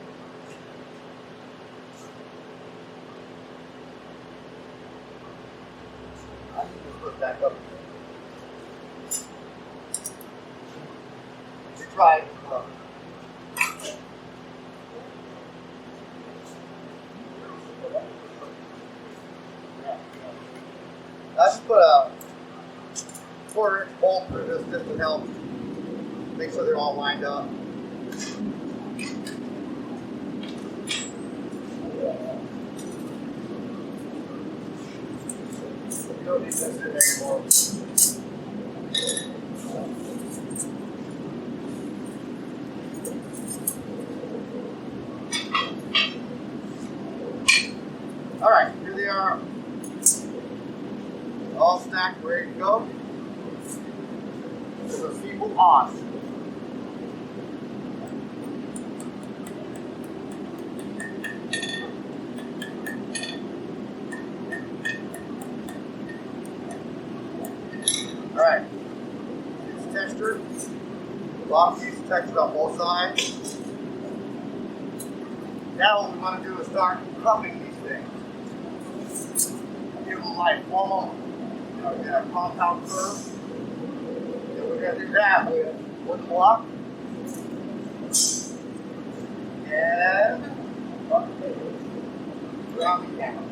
[SPEAKER 1] I need to put back up. Try it. put a 1/4-inch bolt through this just to help make sure they're all lined up. You don't need this in there anymore. Alright, here they are. All stacked, ready to go. This is a feeble on. Alright, it's textured. A lot of these textured on both sides. Now what we want to do is start cupping these things. Give them like formal, get a compound curve. And we're going to do that with wood block. And rounding down.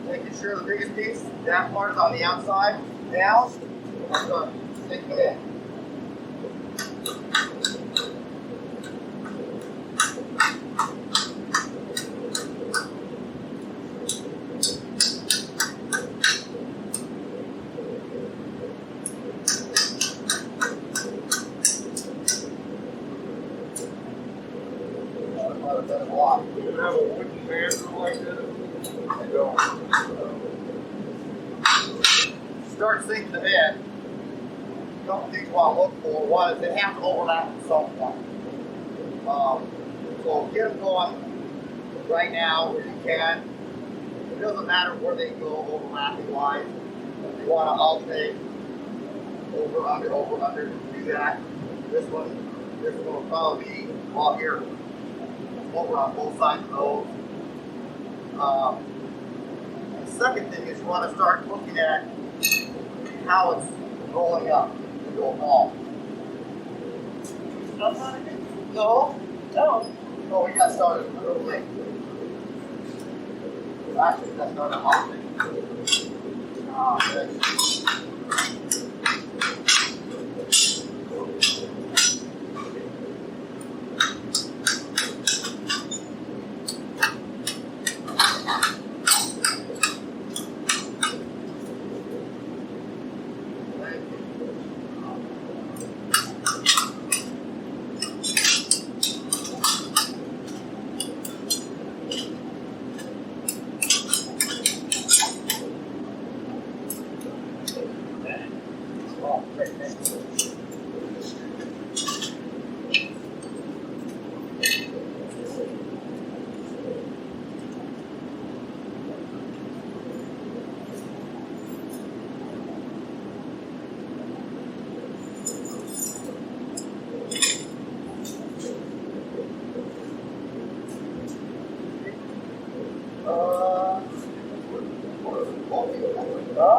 [SPEAKER 1] Making sure the biggest piece, that part is on the outside. Now, I'm going to stick it in.
[SPEAKER 3] Do you have a wooden band like that? I don't.
[SPEAKER 1] Start sinking them in. A couple things you want to look for. One is they have to overlap at some point. So get them going right now where you can. It doesn't matter where they go overlapping wise. If you want to alternate over, under, do that. This one will probably be all here. Over on both sides of those. The second thing is you want to start looking at how it's rolling up into a ball. No?
[SPEAKER 4] No.
[SPEAKER 1] Oh, we got started a little late. Actually, we got started off late.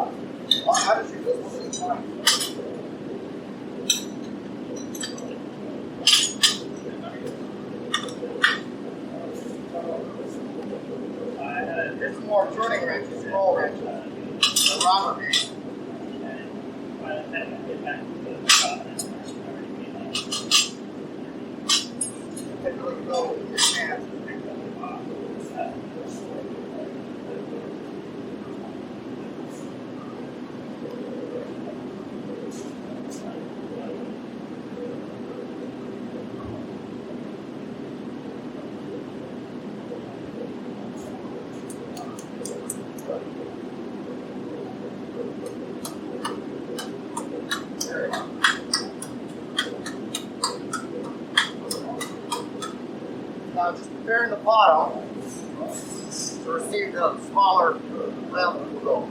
[SPEAKER 1] How does it look? It's more turning wrenches, roll wrenches, the robber beam. Typically go with your hands. Now just preparing the bottom to receive the smaller level of roll.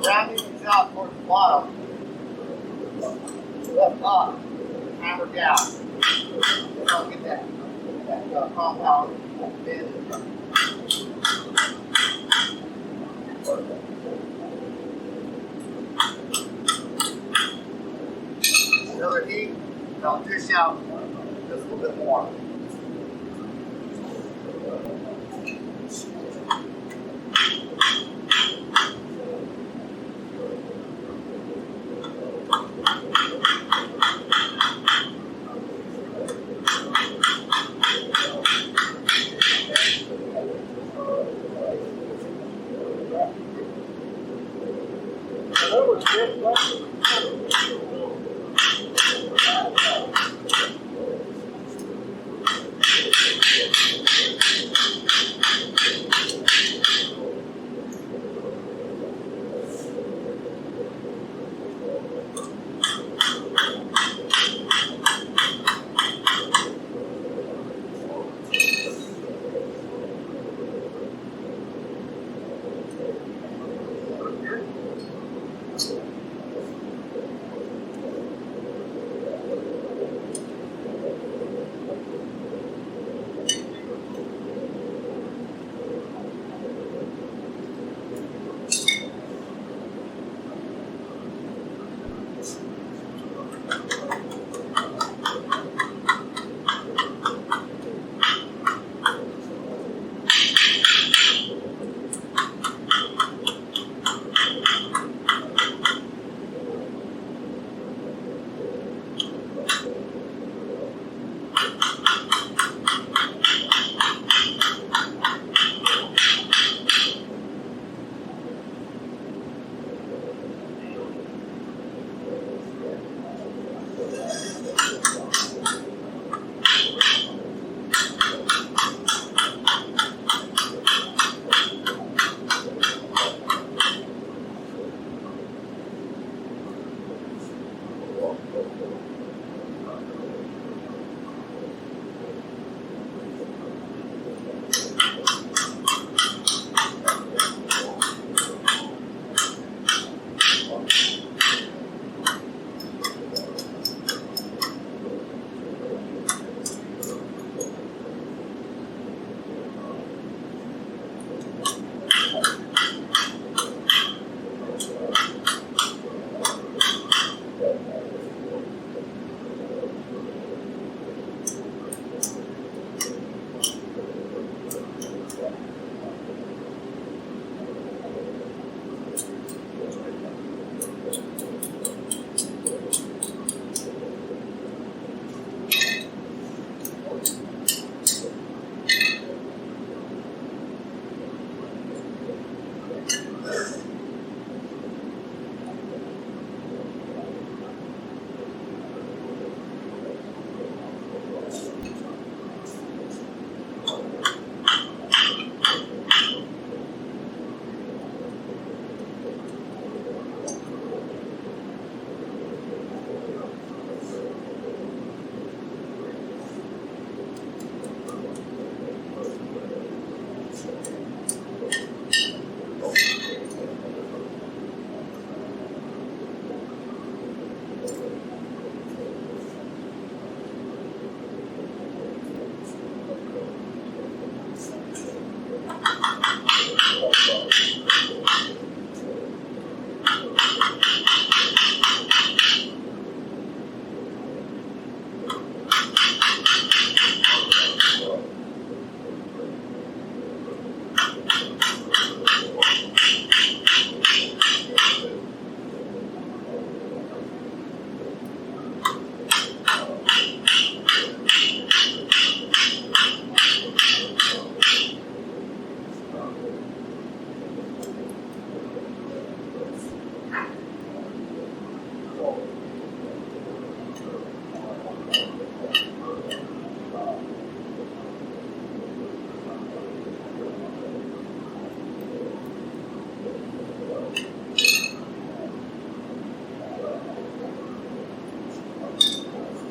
[SPEAKER 1] rounding these out towards the bottom. Left up, hammer down. Then I'll get that compound bend. Another heat, and I'll dish out just a little bit more.
[SPEAKER 2] That was good.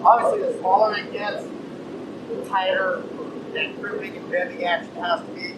[SPEAKER 1] Obviously, the smaller it gets, the tighter that crimping and bending action has to be.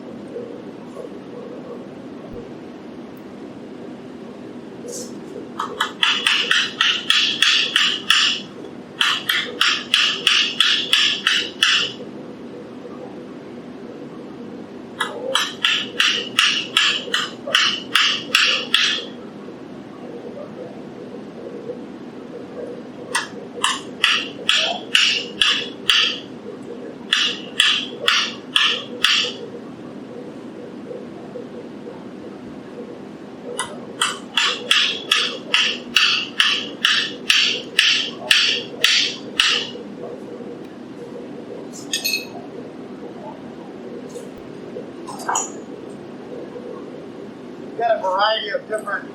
[SPEAKER 1] different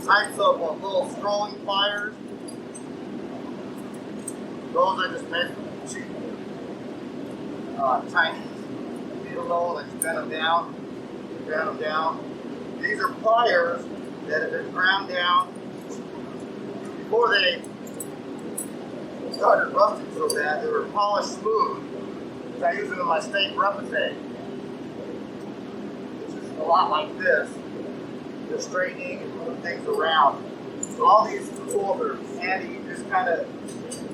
[SPEAKER 1] types of little scrolling pliers. Those are just made from cheap Chinese needle nose, like bend them down. These are pliers that have been ground down before they started rusting so bad. They were polished smooth. I use them in my steak repoussé, which is a lot like this. They're straightening and moving things around. So all these tools are handy. You just kind of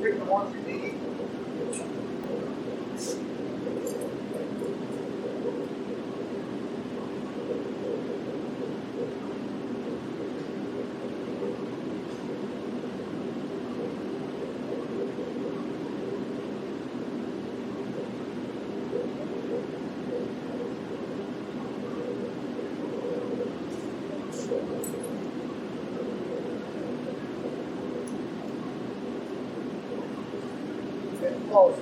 [SPEAKER 1] pick the ones you need. Get close.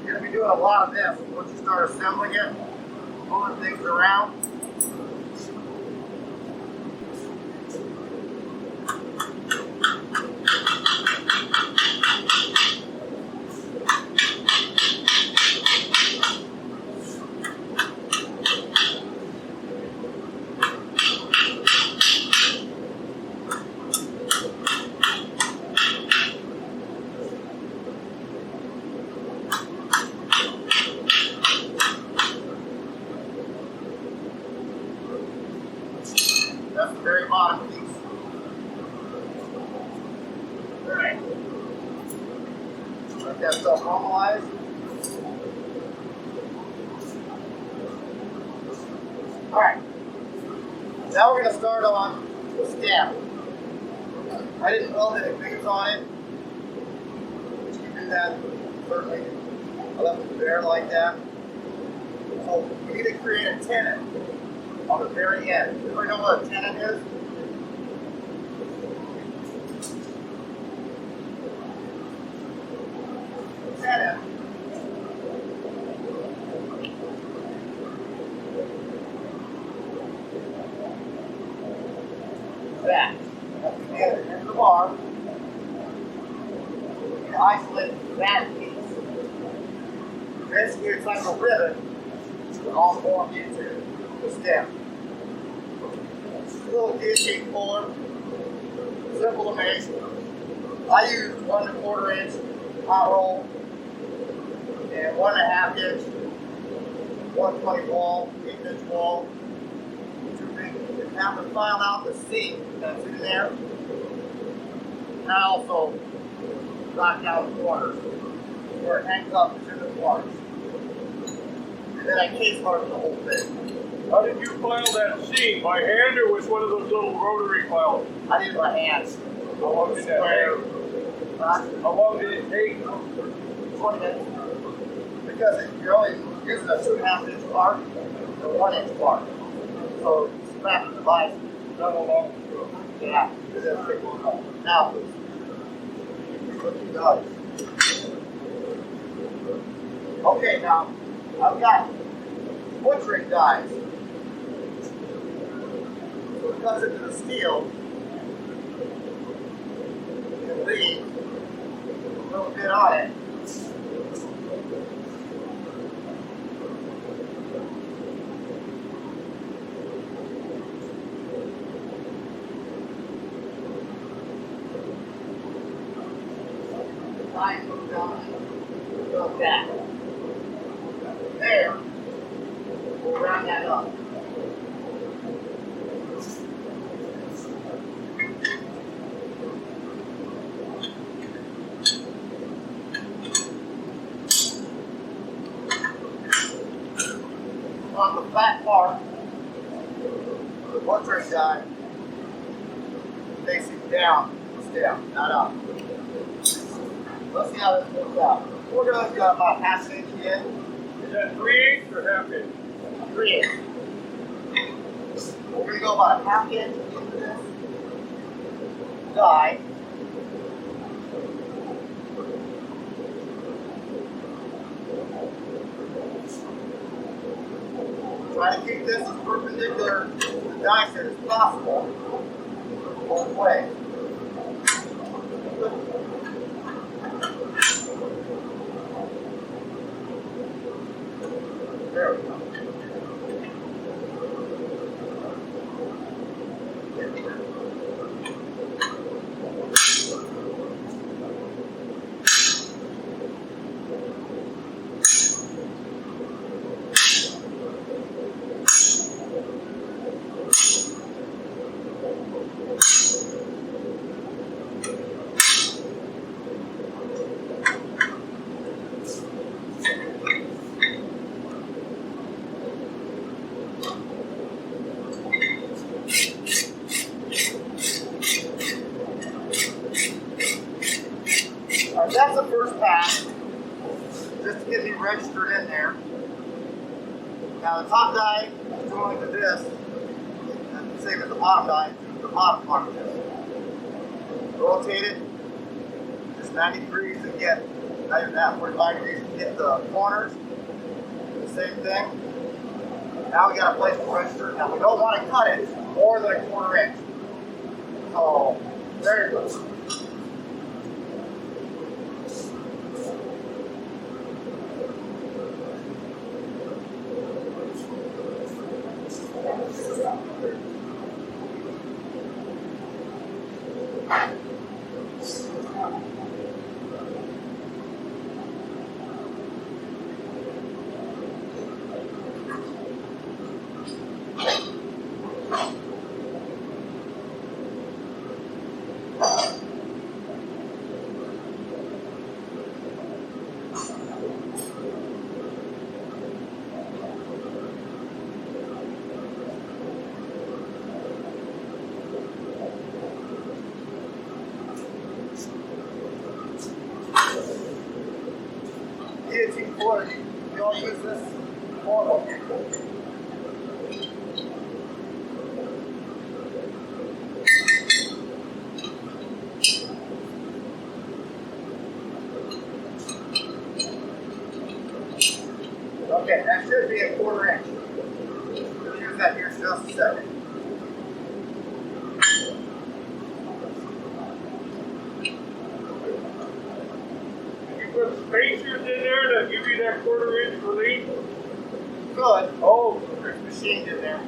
[SPEAKER 1] You're going to be doing a lot of this once you start assembling it, moving things around. That's the very bottom piece. Alright. Let that stuff normalize. Alright. Now we're going to start on the stem. I didn't weld any things on it. You can do that, certainly. I left it there like that. So we need to create a tenon on the very end. Everybody know what a tenon is? Tenon. That. That's the end of the bar. You isolate that piece. Basically, it's like a ribbon that all formed into the stem. Little D-shaped puller, simple to make. I use 1 1/4 inch hot roll and 1 1/2 inch 120 ball, 8 inch ball. You have to file out the seam that's in there. And I also knock out the corners where it hangs up to the corners. And then I case mark the whole thing.
[SPEAKER 2] How did you file that seam? By hand or with one of those little rotary files?
[SPEAKER 1] I did it with my hands.
[SPEAKER 2] How long did that take? How long did it take?
[SPEAKER 1] 20 minutes. Because you're only using a 2 1/2 inch part or 1 inch part. So snap the device.
[SPEAKER 2] Not a long ago.
[SPEAKER 1] Yeah. Now, what you got. Okay, now I've got butchering dies. So it cuts into the steel and leave a little bit on it. Line goes down like that. There, we'll round that up. On the flat part, the butchering die, facing down, it's down, not up. Let's see how this goes out. We're going to go about half an inch in.
[SPEAKER 3] Is that 3/8 or half inch?
[SPEAKER 1] 3/8. We're going to go about a half inch into this die. Try to keep this as perpendicular to the die set as possible both ways. There we go. Alright, that's the first pass, just to get me registered in there. Now the top die is going to this, and the same as the bottom die, the bottom part of this. Rotate it, just 90 degrees and get, not even that, 45 degrees and get the corners. The same thing. Now we got a place to register. Now we don't want to cut it more than a 1/4 inch. So, there you go. Guillotine board, you all use this portal. Okay, that should be a 1/4 inch. We'll use that here in just a second.
[SPEAKER 3] Put spacers in there to give you that 1/4 inch relief.
[SPEAKER 1] Good.
[SPEAKER 3] Oh,
[SPEAKER 1] There's machined in there.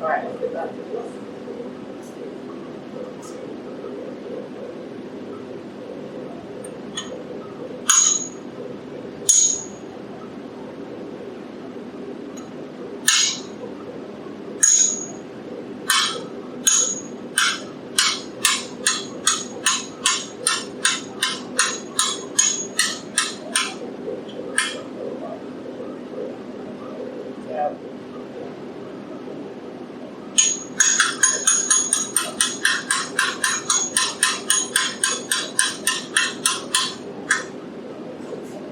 [SPEAKER 1] Alright, let's get back to this. Yeah.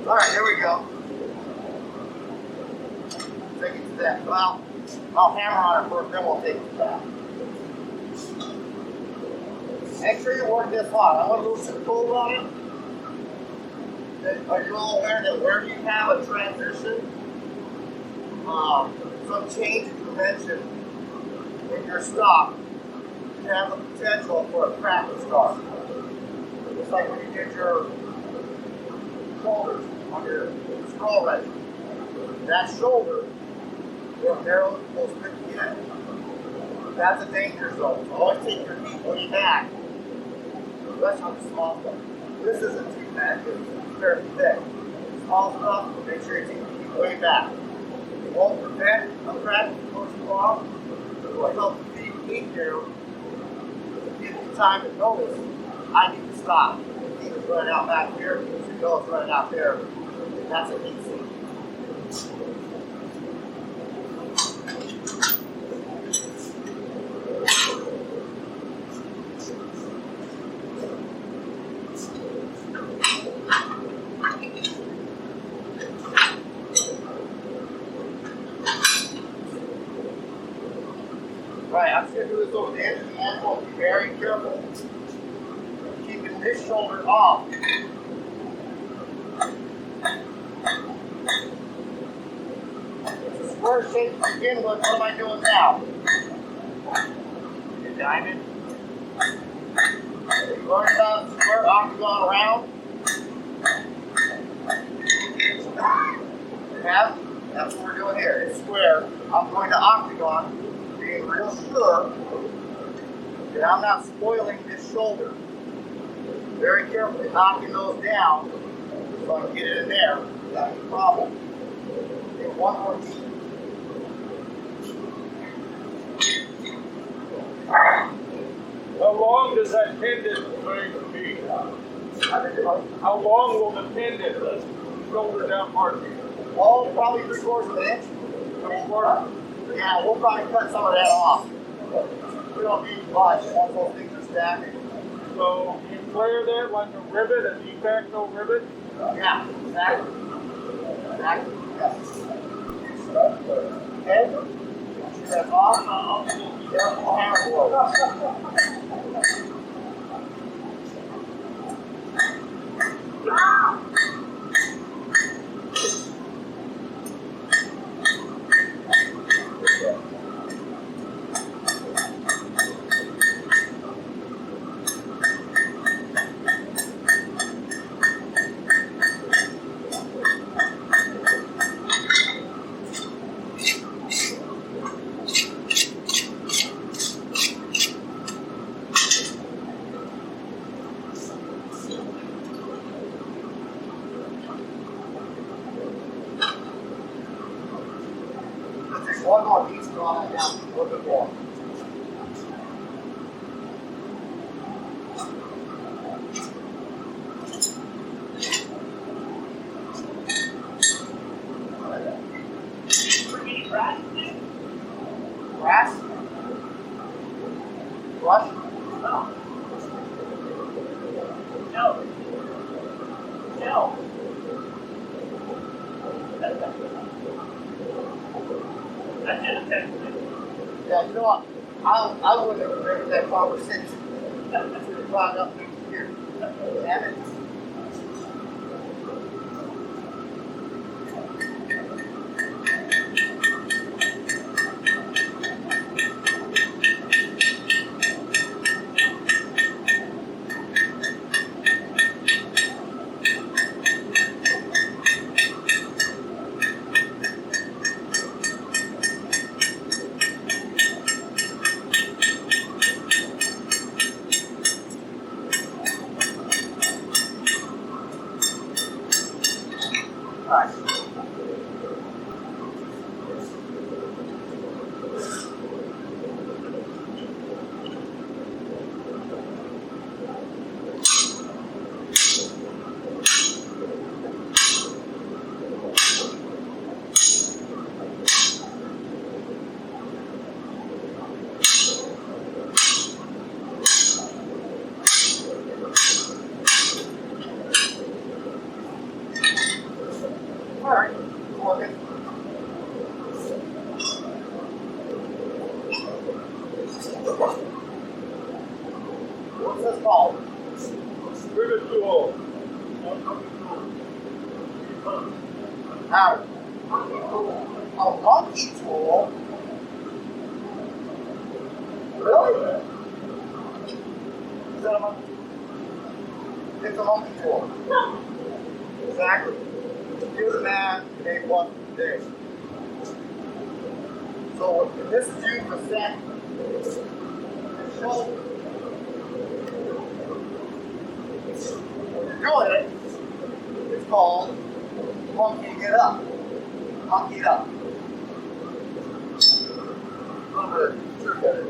[SPEAKER 1] Alright, here we go. Take it to that. Well, I'll hammer on it first, then we'll take it to that. Make sure you work this hot. I want to lose some cold on it. Are you all aware that where you have a transition, some change in dimension in your stock, you have the potential for a crack to start? It's like when you get your shoulders on your skull right. That shoulder will narrow most of it. That's a danger zone. So always take your feet way back. That's on the small stuff. This isn't too bad because it's fairly thick. Small stuff, make sure you take your feet way back. It won't prevent a crack before you off. It will help the feet you. Give you time to notice. I need to stop. The feet is running out back here. You know it's running out there. That's a heat seat. Right, I'm just going to do this over the edge of the ankle. Be very careful. Keeping this shoulder off. It's a square shape to begin with. What am I doing now? Your diamond. Are you learning about square octagon round? You have? That's what we're doing here. It's square. I'm going to octagon. Being real sure that I'm not spoiling this shoulder. Very carefully knocking those down so I can get it in there without any problem. Okay, one more beat.
[SPEAKER 3] How long does that tendon going to be? How long will the tendon, the shoulder down part be?
[SPEAKER 1] Oh, probably 3/4 of an inch.
[SPEAKER 3] 3/4?
[SPEAKER 1] Yeah, we'll probably cut some of that off. We don't need much once those things are stacking.
[SPEAKER 3] So you flare that like a rivet, a de facto rivet?
[SPEAKER 1] Yeah, exactly. Exactly. Yes. Okay? See that off? Careful hammer blow. One more piece to draw that down a little bit more. Grass? Brush? No. No. No. Yeah, you know what? I wouldn't have agreed with that conversation. That's going to clog up here. Damn it. Alright. Alright, working. What's this called?
[SPEAKER 3] Rivet tool.
[SPEAKER 1] Now, a monkey tool. Really? Is that a monkey? It's a monkey tool. Exactly. Here's a man who made one today. So this is used for set shoulder. When you're doing it, it's called monkeying it up. Monkey it up. A little bit of trick at it.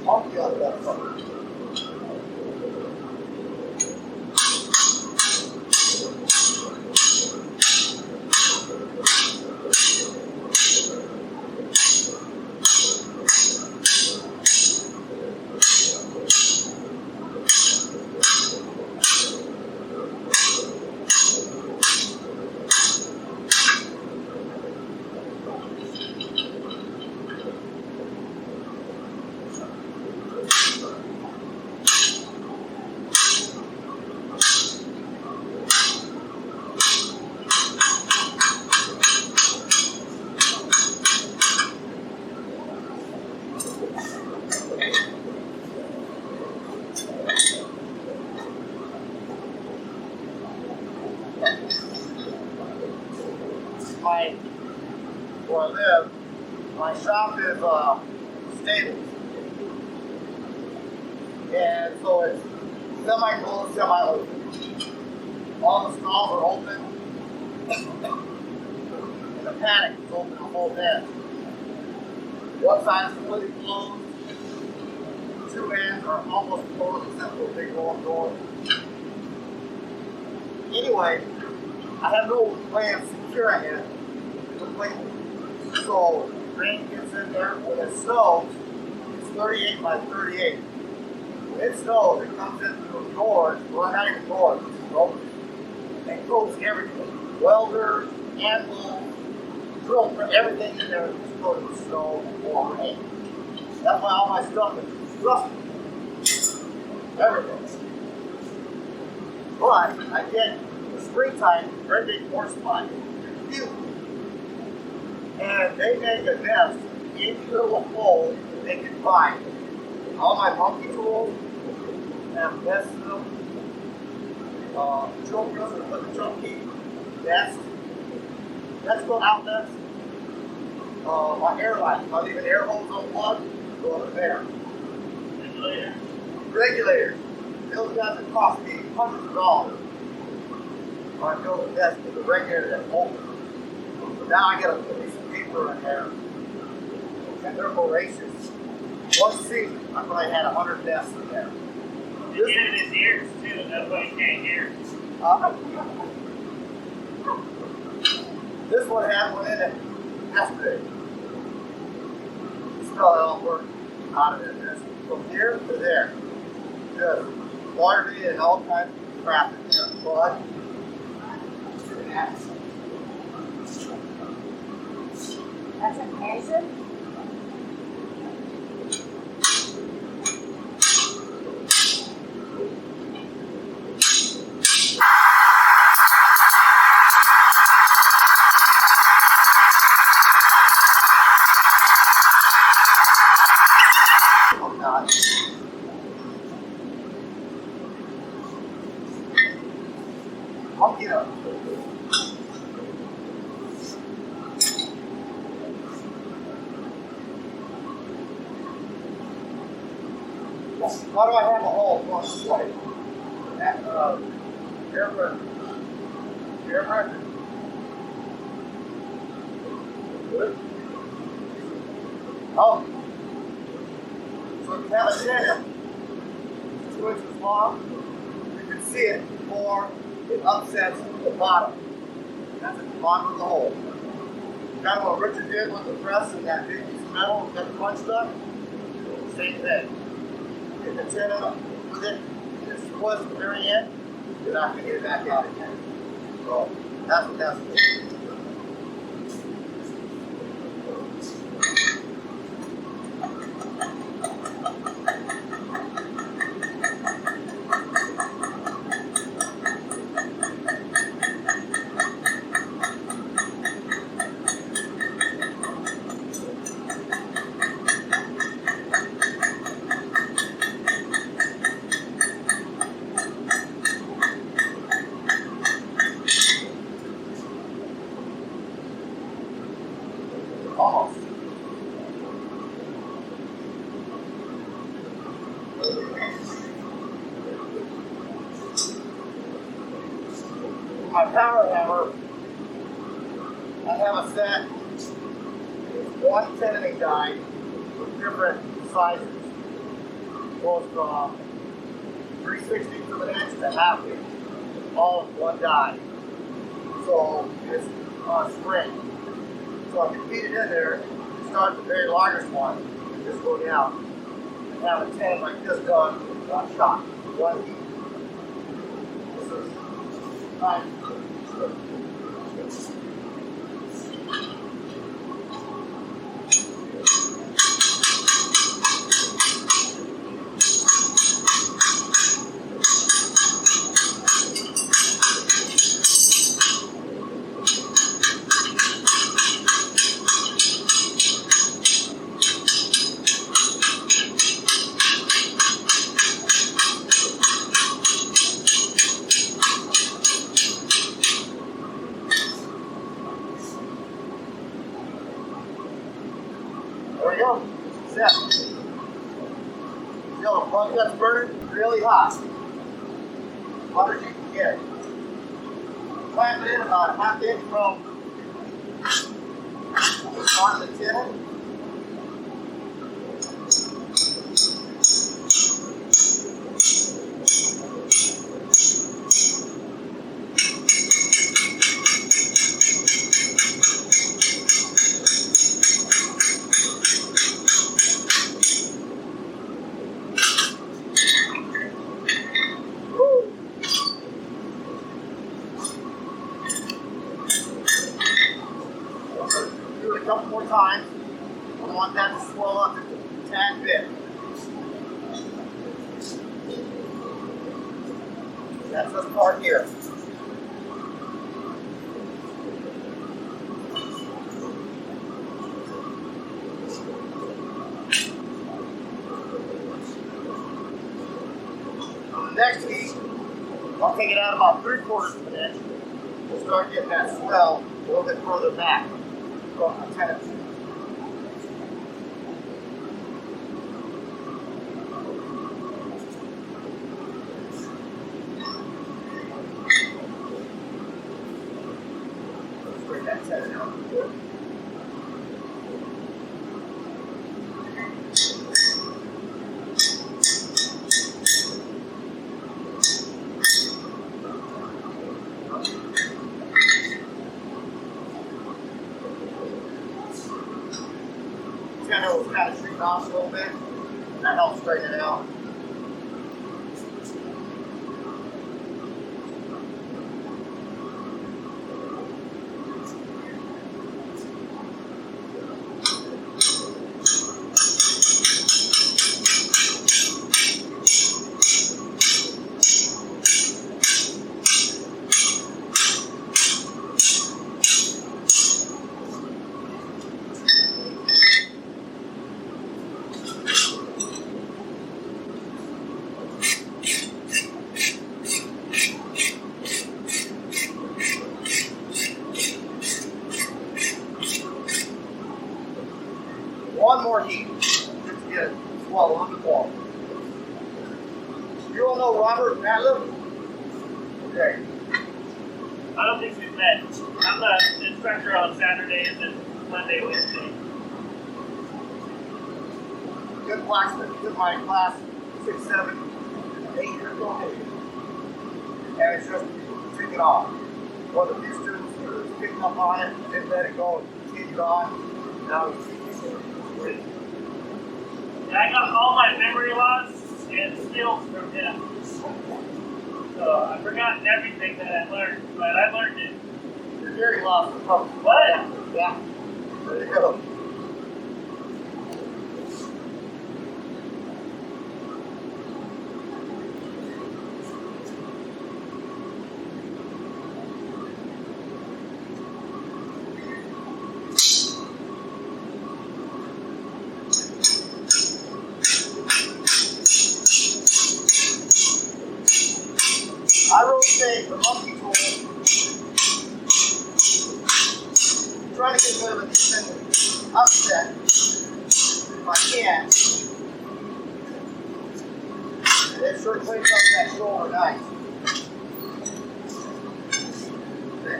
[SPEAKER 1] Monkey up that fucker. Where I live, my shop is stable. And so it's semi-closed, semi-open. All the stalls are open. And the paddock is open the whole day. One side is completely closed. Two ends are almost closed except for a big long door. Anyway, I have no way of securing it completely. So rain gets in there. When it snows, it's 38 by 38. When it snows, it comes in through the doors, well, not even doors, it's open. And coats everything. Welders, anvils, drill for everything in there is coated with snow or rain. That's why all my stuff is rusty. Everything. But I get in the springtime, very big horse spot. Huge. And they make a nest in each little hole that they can find. All my monkey tools have nests in them. Chokers and put the chunky nest. That's called outlets. My airline, I'll leave an air hose unplugged, go over there. Regulators. Those guys that cost me hundreds of dollars. I built a nest with a regulator that's open. So now I get a piece of paper in there, and they're voracious. One season, I probably had 100 nests in there.
[SPEAKER 5] Get it in his ears too, that way he can't hear.
[SPEAKER 1] This one had one in it yesterday. It's probably all work out of it. There's from here to there. Just larvae and all kinds of crap in there. But
[SPEAKER 4] That's amazing.
[SPEAKER 1] oh God. I'll get up. Why do I have a hole going this way? That, air Good. Oh. So if you have a channel, 2 inches long, you can see it before it upsets the bottom. That's at the bottom of the hole. Kind of what Richard did with the press and that big piece of metal that punched up. Same thing. Get the tin up with it, and it splits at the very end, you're not going to get it back out again. So that's what that's for. my power hammer, I have a set. It's one 10-inch die with different sizes. Goes from 3/16 of an inch to half inch, all in one die. So it's on a spring. So I can feed it in there, start the very largest one, and just go down. And have a 10 like this done, one shot, one heat. This is nice. There we go. Set. See how the plug gut's burning? Really hot. Hot as you can get. Clamp it in about a half inch from the start of the tin. Do it a couple more times. I want that to swell up a tad bit. That's this part here. On the next heat, I'll take it out about 3/4 of an inch. We'll start getting that swell a little bit further back from the tennis. Let's bring that tennis out. Tennis was kind of shooting off a little bit. That helps straighten it out. One more heat just to get it swell on the ball. You all know Robert Matliff? Okay.
[SPEAKER 5] I don't think we've met. I'm the instructor on Saturdays and Monday, Wednesday.
[SPEAKER 1] Good blacksmith. He took my class 6, 7, 8 years ago. And it's just taken off. One of the few students who picked up on it, didn't let it go, and continued on. Now he's teaching it.
[SPEAKER 5] Yeah, I got all my memory loss and skills from him. So I've forgotten everything that I learned, but I learned it.
[SPEAKER 1] Your hearing loss is probably.
[SPEAKER 5] What?
[SPEAKER 1] Yeah. There you go. I rotate the monkey tool, trying to get rid of an even upset if I can. And it sure cleans up that shoulder nice.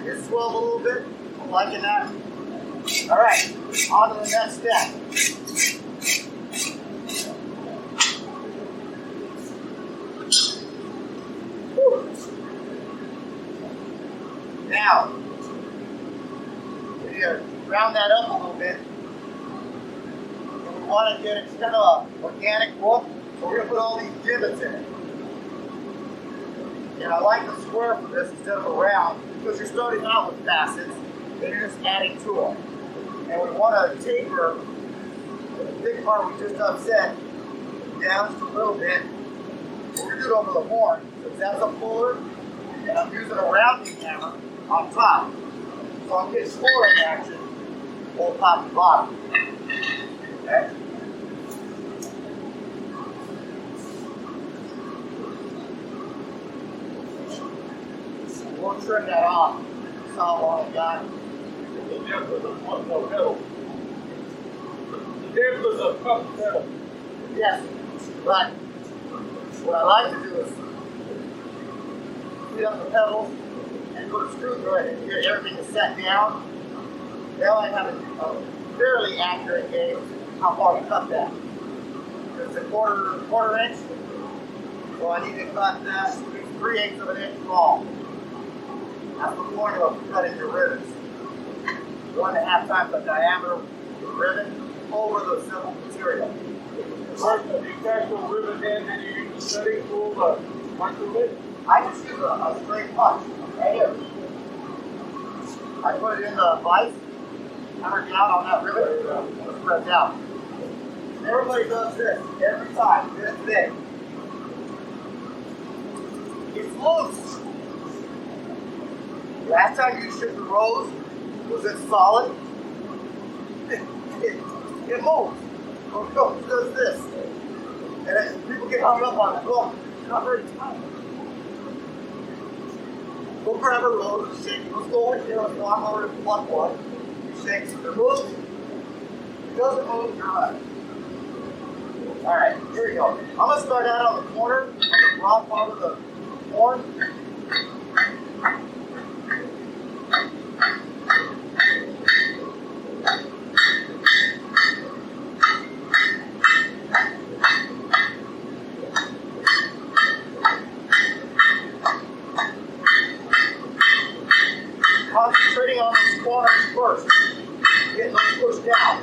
[SPEAKER 1] It swelled a little bit. I'm liking that. All right, on to the next step. Whew. Now, we need to round that up a little bit. And we want to get it kind of an organic look, so we're going to put all these divots in it. And I like the square for this instead of a round, because you're starting out with facets, and you're just adding to them. And we want to taper the big part we just upset down just a little bit. We're going to do it over the horn, since that's a puller, and I'm using a rounding hammer on top. So I'm getting scoring action, both top and bottom. Okay? We'll trim that off. That's how long I got it.
[SPEAKER 3] The depth of the one more pedal. The depth of the cup pedal.
[SPEAKER 1] Yes, but what I like to do is clean up the pedals and put a screwdriver in and get everything set down. Now I have a fairly accurate gauge how far to cut that. It's a quarter inch, so I need to cut that 3/8 of an inch long. That's the formula for cutting your rivets. 1.5 times the diameter of the rivet over the simple material.
[SPEAKER 3] The actual rivet end, and you use the setting tool to microwave?
[SPEAKER 1] I just use a straight punch right here. I put it in the vise, hammer it down on that rivet, and it spreads out. Everybody does this every time, this big. It's loose. Last time you shipped the rose, was it solid? It moves. Or it does this. And then people get hung up on it. Look, it's not very tight. Go grab a rose and shake it. Let's go over here and walk over and pluck one. You shake it. It moves. It doesn't move, you're right. Alright, here we go. I'm going to start out on the corner, on the broad part of the horn. Concentrating on those corners first. Getting those pushed down.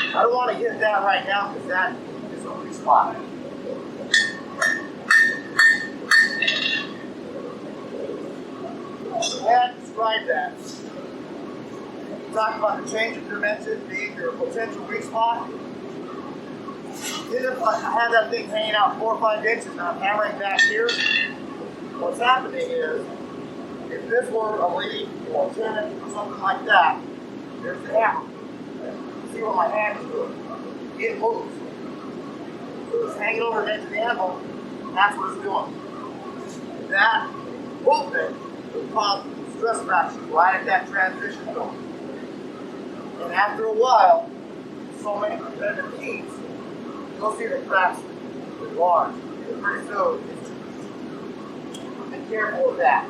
[SPEAKER 1] I don't want to hit that right now because that is a weak spot. The way I describe that, talk about the change of dimension being your potential weak spot. If I have that thing hanging out 4 or 5 inches and I'm hammering back here, what's happening is, if this were a lead or a tenant or something like that, there's the hammer. See what my hand is doing? It moves. So it's hanging over the edge of the anvil, and that's what it's doing. That movement will cause stress fractures right at that transition zone. And after a while, so many repetitive heats, you'll see the cracks enlarge. Pretty soon, be careful of that.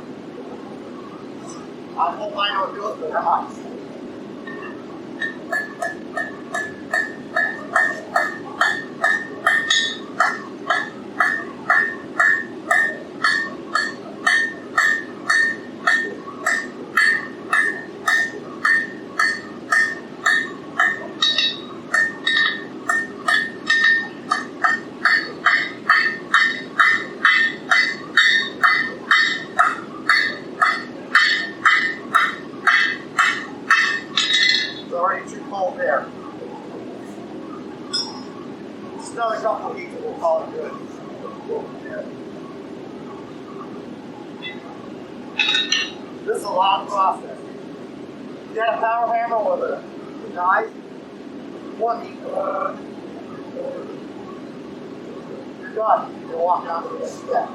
[SPEAKER 1] I hope I know it goes, but I'm not. Another couple of weeks and we'll call it good. This is a long process. You got a power hammer with a knife, one heat. You're done. You can walk down to the next step.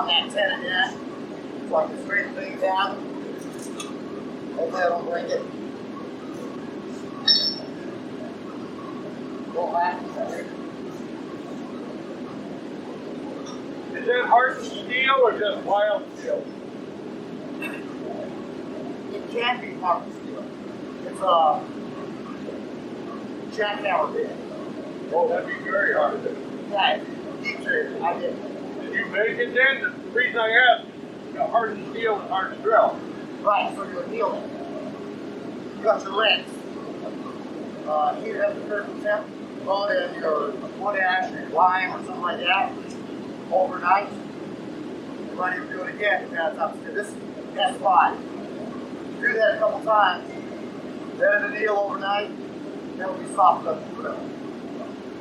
[SPEAKER 1] that tenon yet, so I can straighten things out. Hopefully I don't break it. Go back.
[SPEAKER 3] Is that hardened steel or just wild steel?
[SPEAKER 1] It can be hardened steel. It's a jackhammer bit.
[SPEAKER 3] Oh, that'd be very hard.
[SPEAKER 1] Yeah, deep trade. I did.
[SPEAKER 3] Did you make it then? The reason I asked, hardened steel is hard to drill.
[SPEAKER 1] Right, so you're healing. You got your lens. Heat it up to 30 temp. Throw it in your wood ash or lime or something like that overnight. You're ready to do it again. That's up to this S5. Do that a couple times. Let it anneal overnight. Then it'll be soft enough to drill.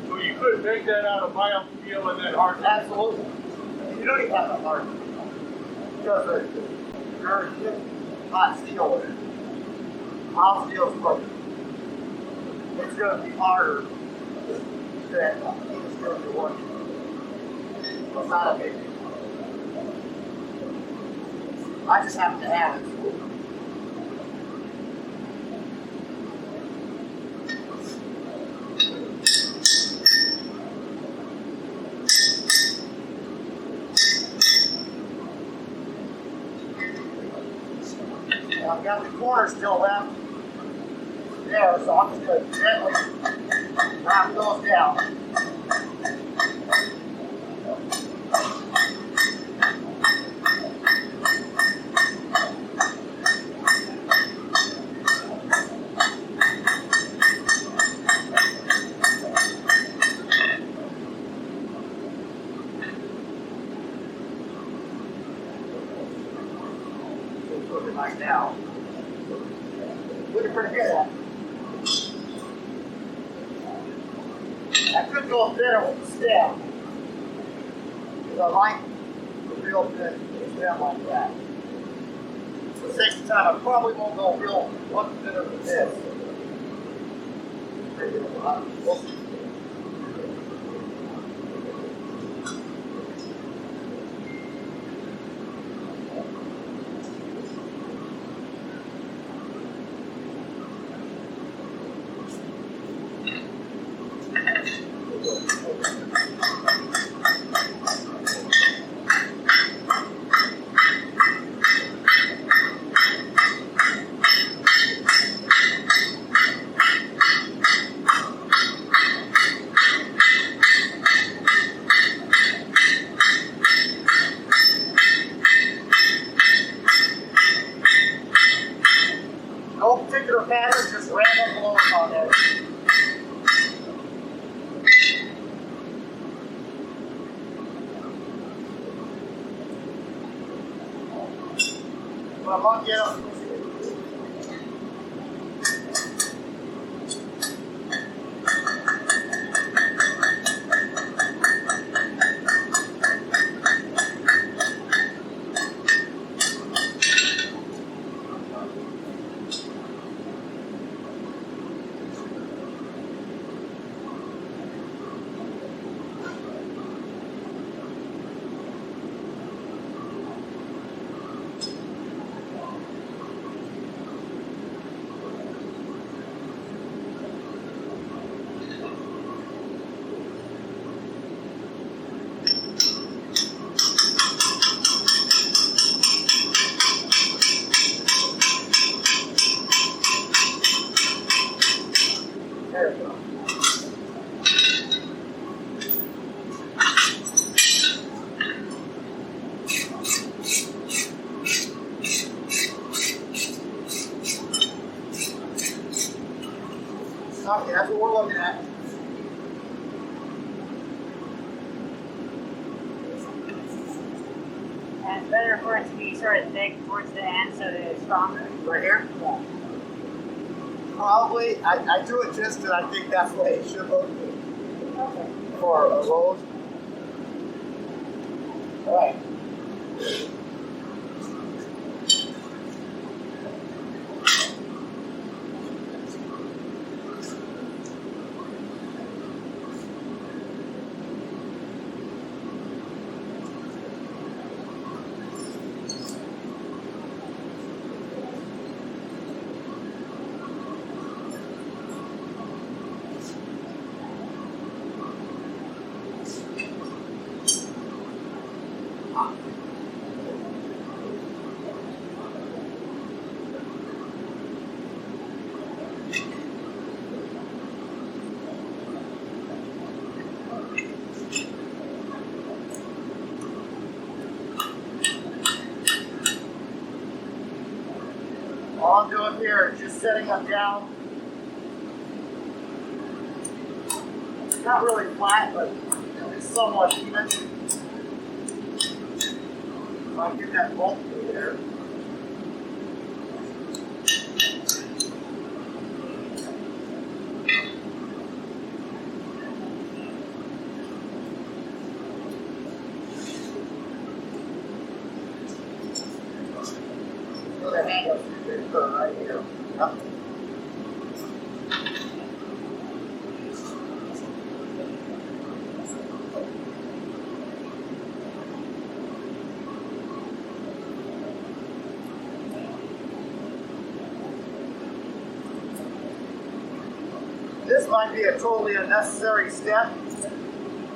[SPEAKER 3] So you could make that out of mild steel and then harden it?
[SPEAKER 1] Absolutely. You don't even have to harden it. Because you're hitting hot steel with it. Hot steel is perfect. It's going to be harder than it's going to be working. So it's not a big deal. I just happen to have it. I've got the corner still left there, so I'm just going to gently knock those down. Looking like now. Looking pretty good at it. I could go thinner with the stem. Because I like the real thin stem like that. For the sake of time, I probably won't go real much thinner than this. We'll see. No particular pattern, just random blows on there. But I'm gonna get them. There we go. Okay, that's what we're looking at.
[SPEAKER 4] And it's better for it to be sort of thick towards the end so that it's stronger.
[SPEAKER 1] Right here?
[SPEAKER 4] Yeah.
[SPEAKER 1] Probably. I do it just because I think that's the way it should look
[SPEAKER 4] Okay.
[SPEAKER 1] for a rose. All right. All I'm doing here is just setting them down. It's not really flat, but it's somewhat even. So I get that bolt through there. So the handle's right here. Yep. This might be a totally unnecessary step.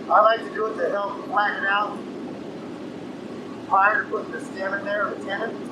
[SPEAKER 1] I like to do it to help flatten it out prior to putting the stem in there, the tenon.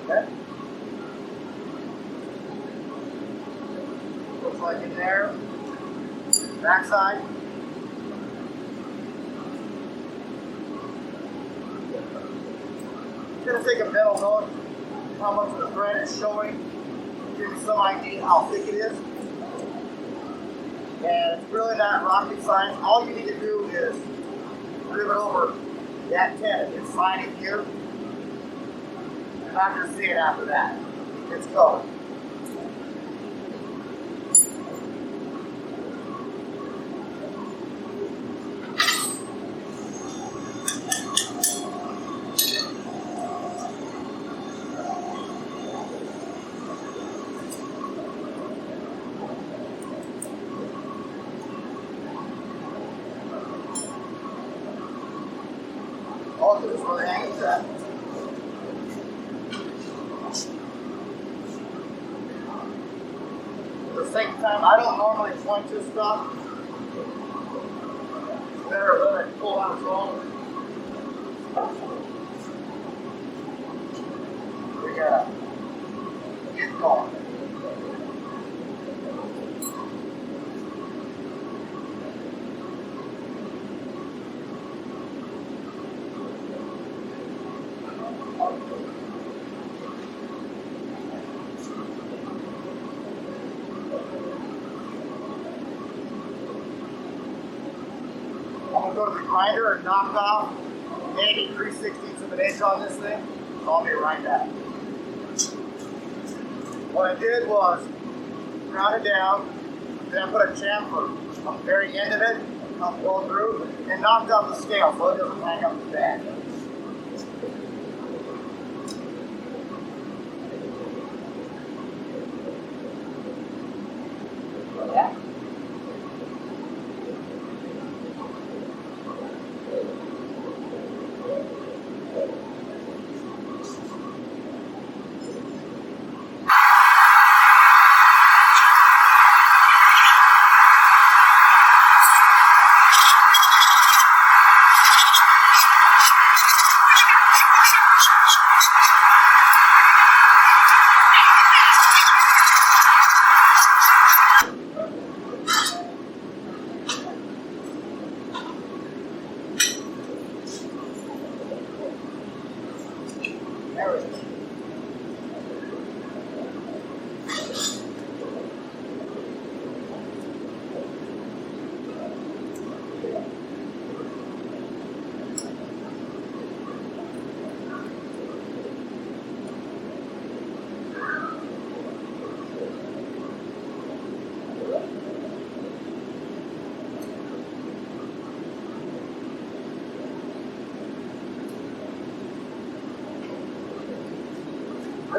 [SPEAKER 1] Okay. Looks like in there. Backside. I'm going to take a mental note how much the thread is showing. Give you some idea how thick it is. And it's really not rocket science. All you need to do is rivet over that tenon inside it here. You're not going to see it after that. It's going. All this is where the angle's at. At the same time, I don't normally point this stuff. It's better to let it pull on its own. We gotta get going. I'm going to go to the grinder and knock off maybe 3/16 of an inch on this thing. So I'll be right back. What I did was ground it down, then I put a chamfer on the very end of it, I'll pull through, and knocked off the scale so it doesn't hang up the bag. Yeah. There it is.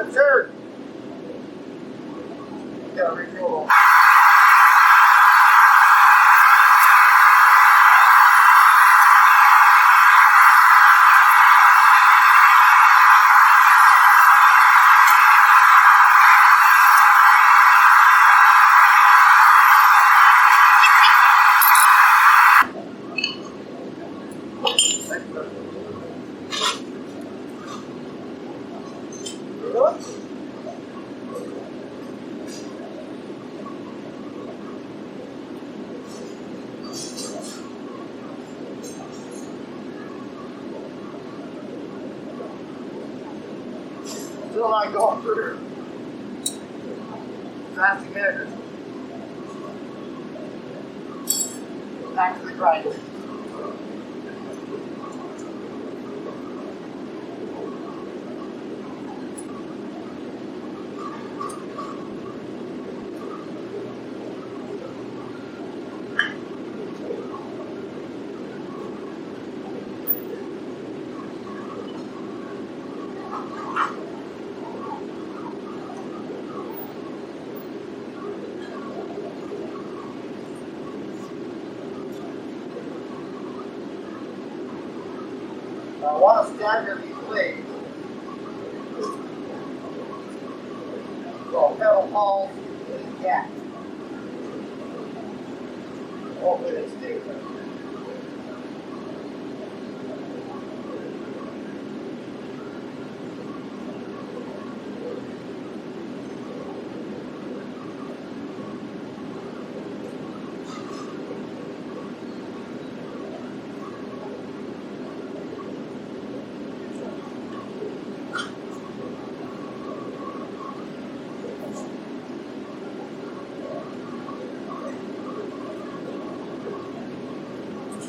[SPEAKER 1] a turn. You gotta refuel. Still not going through. Fast emitters. Back to the grinder. I want to stagger these blades. So pedal falls in the gap. Hopefully they stay there.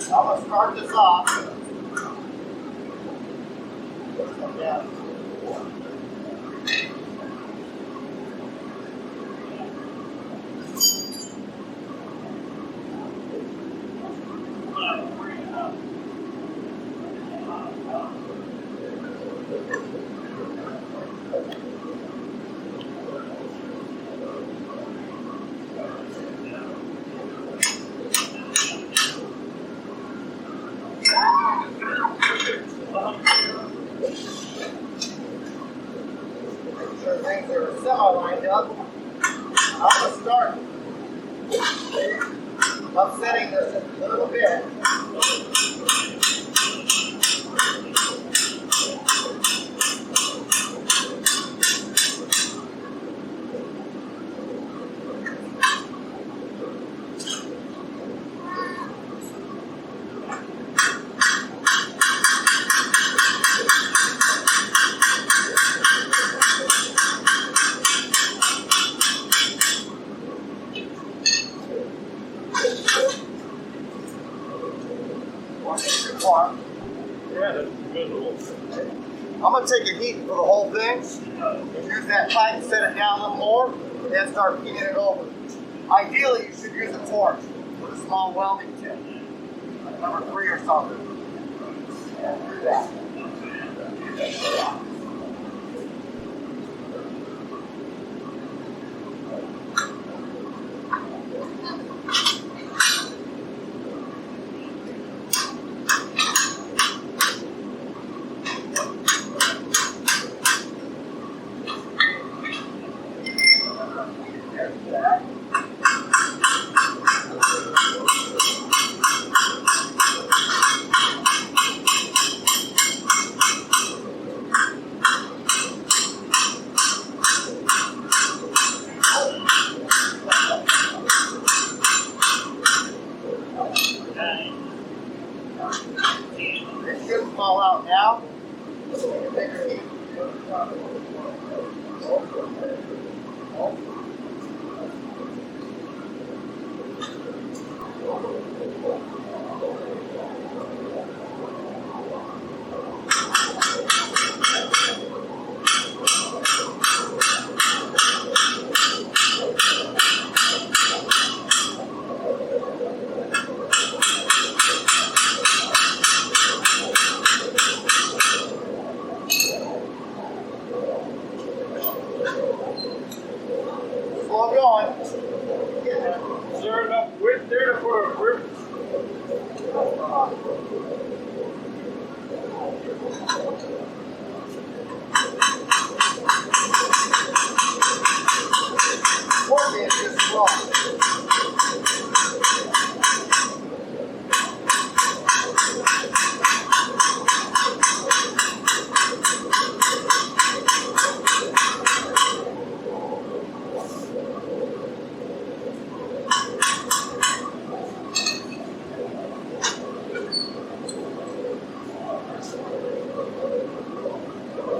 [SPEAKER 1] I'm going to start this off. Yeah. Sure things are semi-lined up. I'm going to start upsetting this a little bit.
[SPEAKER 3] Yeah, that's visible.
[SPEAKER 1] I'm going to take a heat for the whole thing and use that pipe, set it down a little more, and then start heating it over. Ideally, you should use a torch with a small welding tip, like number 3 or something. And do that. It shouldn't fall out now.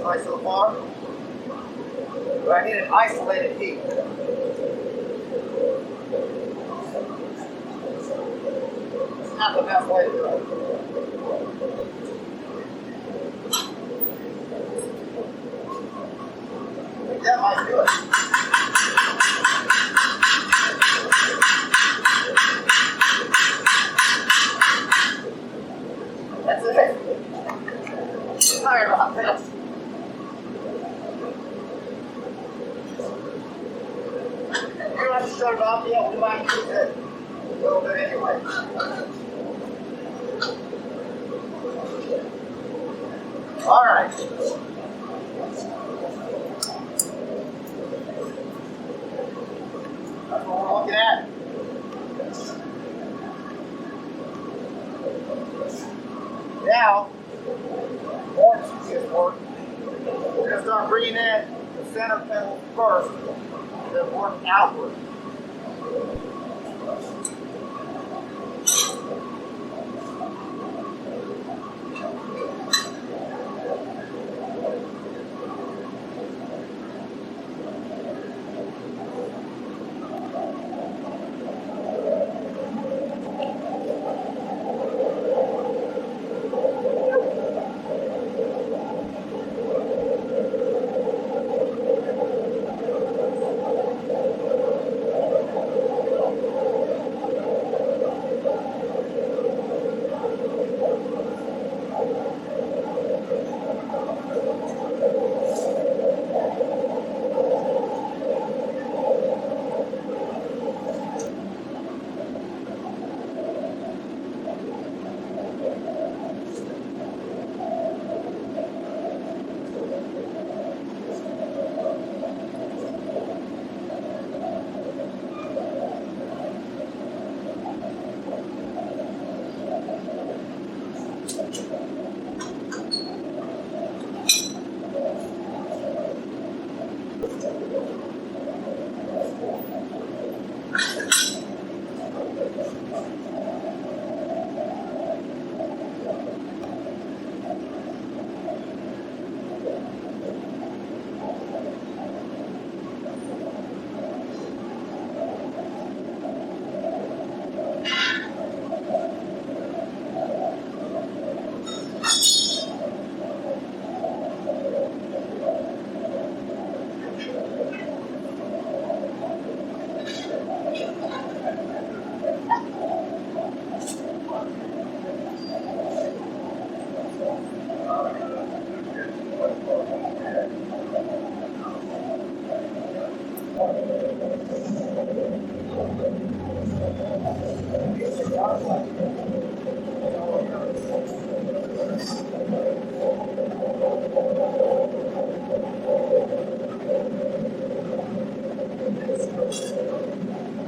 [SPEAKER 1] nice so far. But I need an isolated heat. It's not the best way to do it. I think that might do it. That's it. Sorry about this. You don't have to shut it off yet. We might use it a little bit anyway. All right. That's what we're looking at. Now, more tedious work. We're going to start bringing in the center pedal first, and then work outward.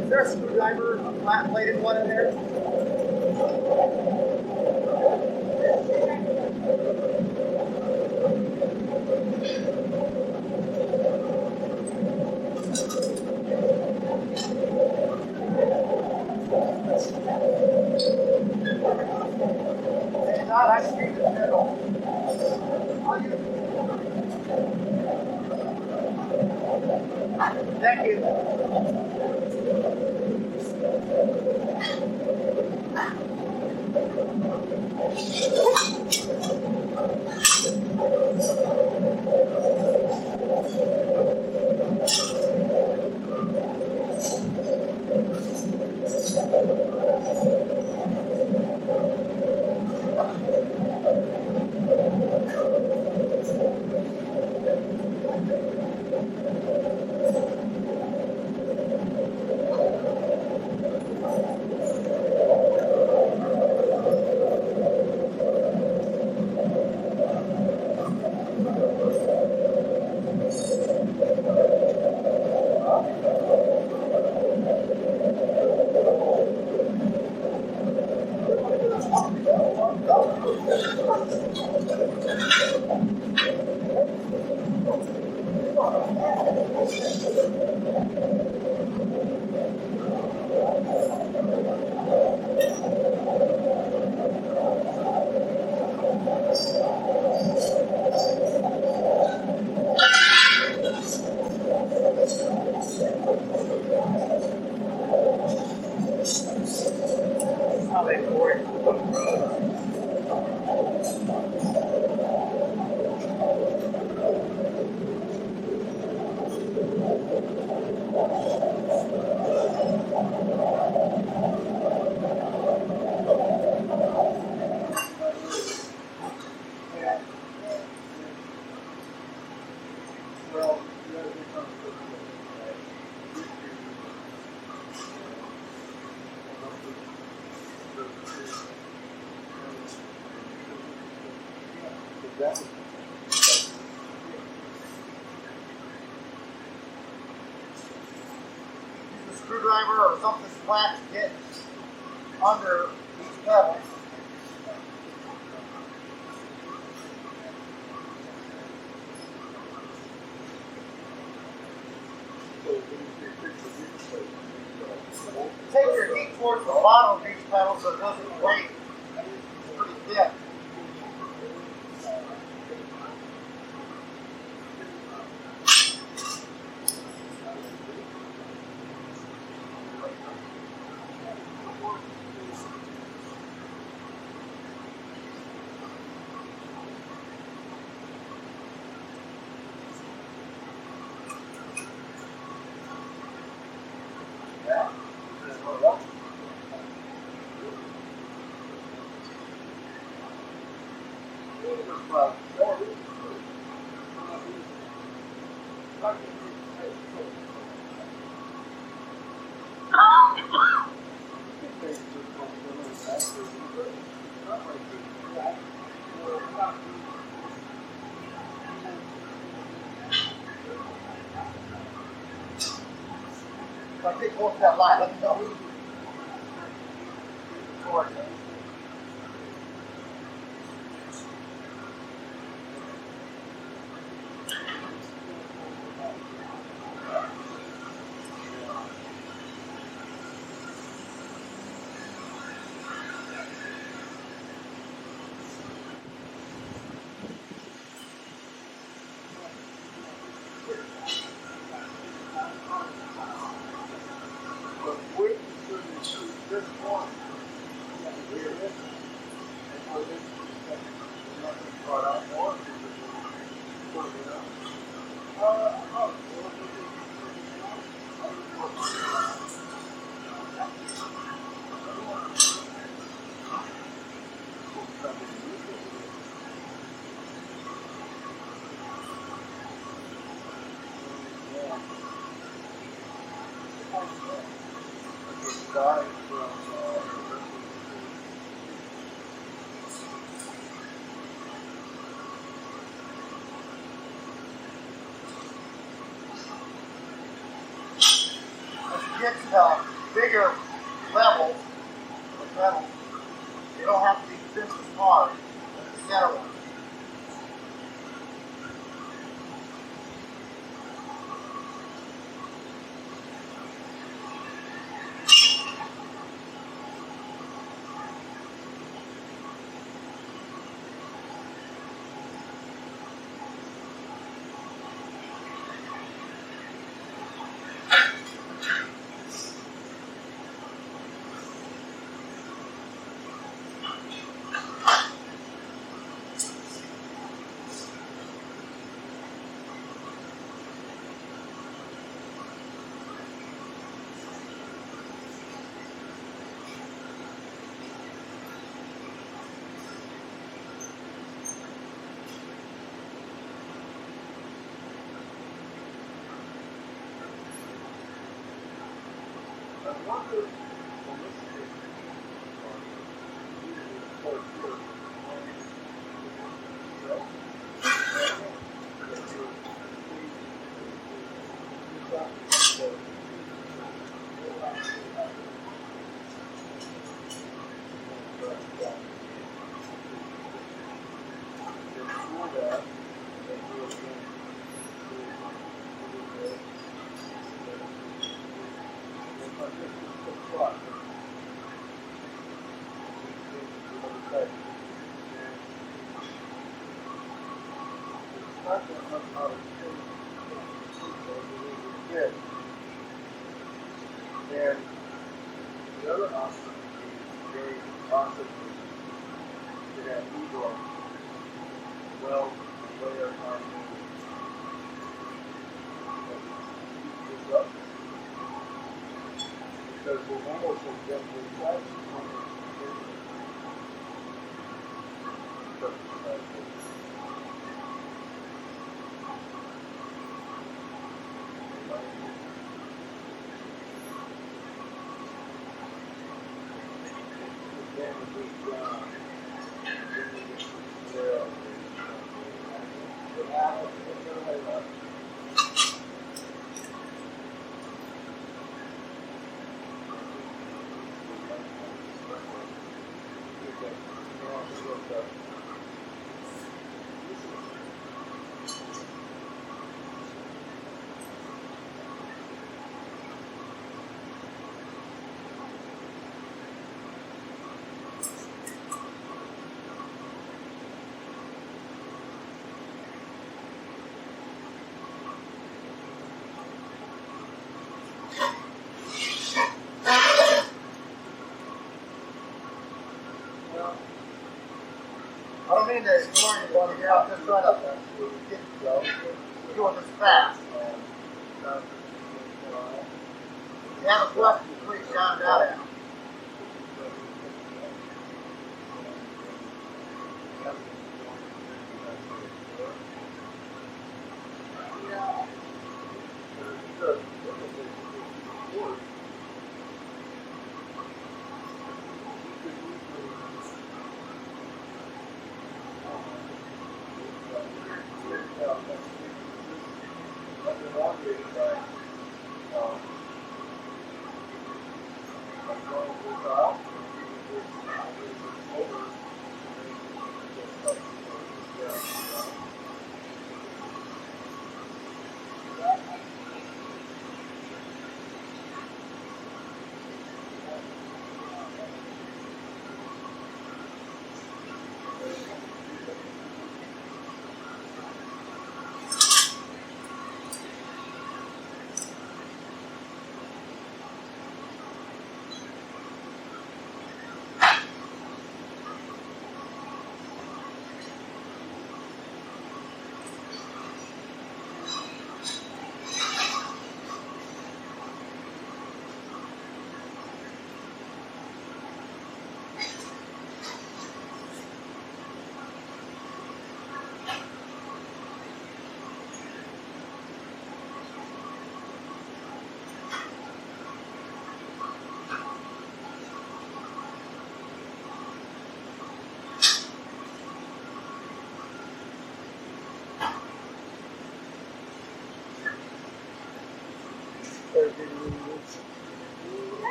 [SPEAKER 1] Is there a screwdriver, a flat-bladed one in there? If not, I can use the middle. I'll use it. Thank you.
[SPEAKER 2] Well, you gotta become that
[SPEAKER 1] Use a screwdriver or something flat to get under each pedal. Take your heat towards the bottom of each pedal so it doesn't break. It's pretty thick. If I take both that line, let me know. Towards it. Get to the bigger level of pedals, you don't have to be just as hard as the center one. And the other option is very possibly to have ego well layer on this up. Because we're almost exactly right. saying that if you want to get out, just try to get doing this fast. If you have a question, please shout it out at me.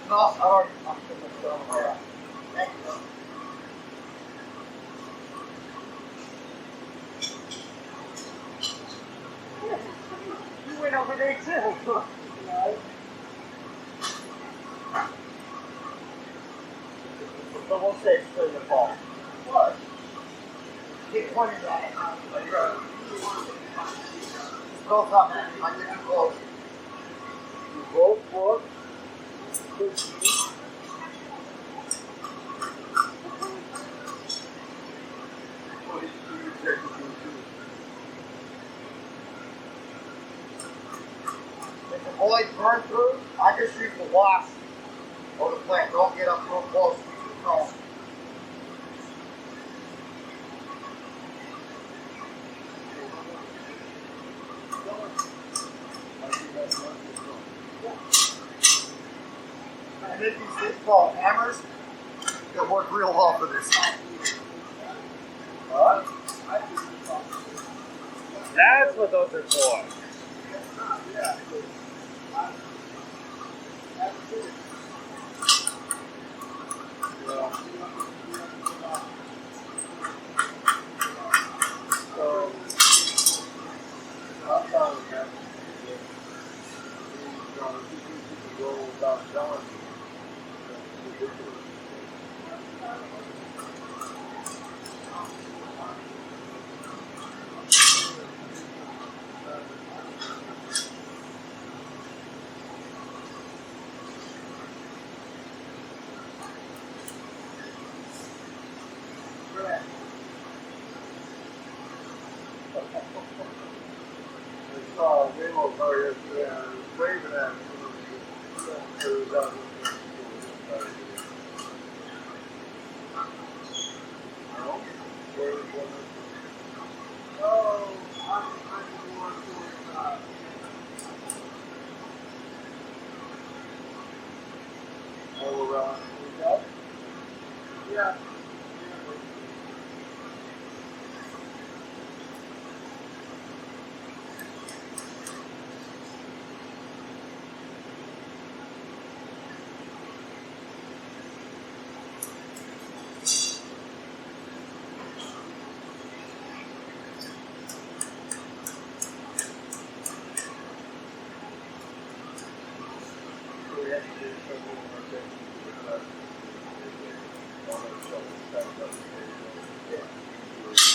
[SPEAKER 1] No, I already talked to myself. Thank you.
[SPEAKER 4] You went over there too.
[SPEAKER 1] But we'll say it's still your fault. What? Get pointed at it. Go up. I get too close.
[SPEAKER 2] You both look.
[SPEAKER 1] If the boys burn through, I just use the wasp or the plant. Don't get up real close. No. And if these things called hammers, that work real well for this.
[SPEAKER 3] That's what those are for.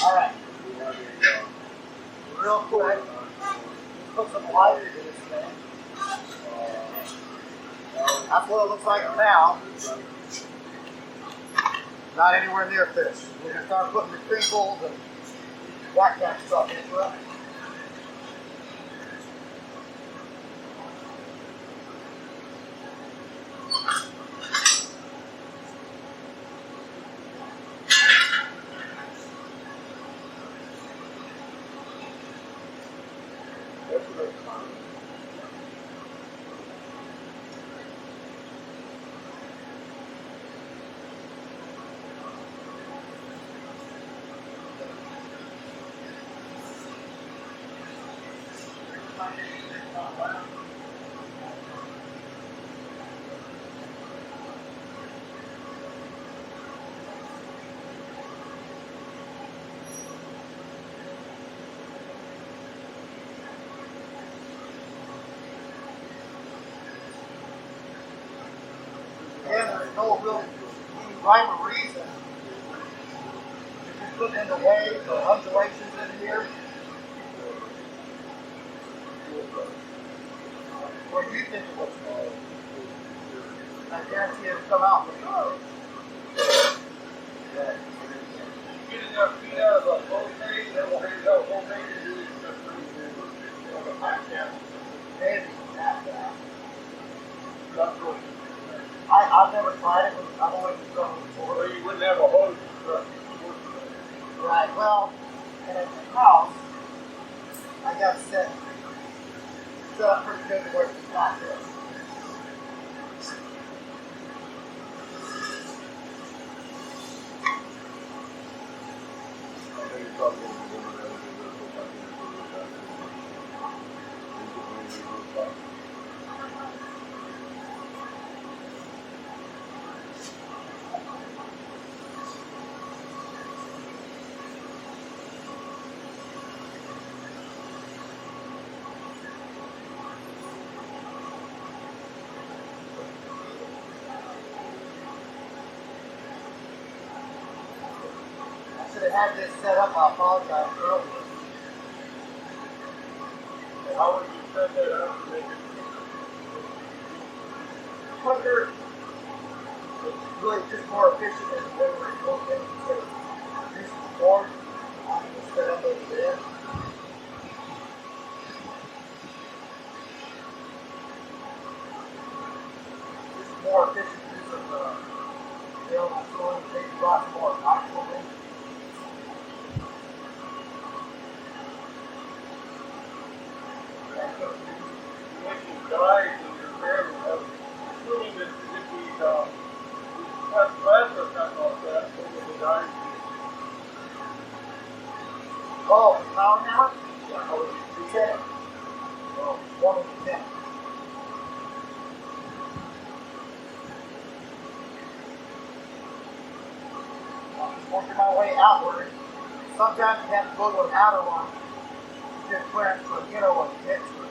[SPEAKER 1] Alright. Real quick, put some light into this thing. That's what it looks like now. Not anywhere near fish. We're going to start putting the crinkles and that kind of stuff into it. Again, there's no real rhyme or reason. If you put in the waves or undulations in here, what do you think it looks like? I guarantee it'll come out.
[SPEAKER 3] Get enough feet out of a full page, then we'll hang out full page and do it just on the podcast.
[SPEAKER 1] Maybe not that.
[SPEAKER 3] That's what.
[SPEAKER 1] I've never tried it, but I've always done it before.
[SPEAKER 3] Well, you wouldn't have a hose.
[SPEAKER 1] Right, well, in a house, I got set up pretty good to where it's not this. I should have had this set up, I apologize earlier.
[SPEAKER 3] How would you set that up to make it
[SPEAKER 1] Quicker, it's really just more efficient than when we're going to use the board. I'm going to set up over there. Just more efficient use of the available tooling, takes lots more practically.
[SPEAKER 3] making guides in your family? Assuming that if we have class or something like that, what would the guides be?
[SPEAKER 1] Oh, the power hammer? Yeah, oh, you said it. Oh, 1 of 10. I'm just working my way outward. Sometimes you have to go to an outer one to get clearance for an inner one to get to it.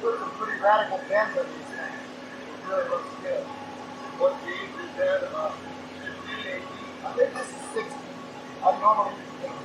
[SPEAKER 1] Put some pretty radical bends on these things. It really looks good.
[SPEAKER 3] What gauge is that? 15, 18?
[SPEAKER 1] I think this is 60. I normally use 60.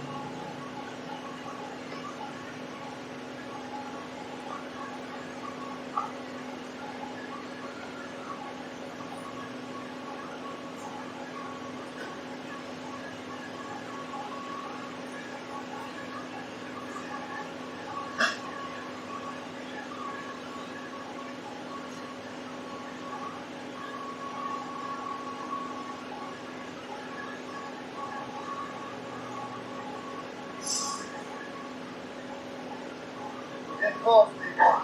[SPEAKER 1] close, people.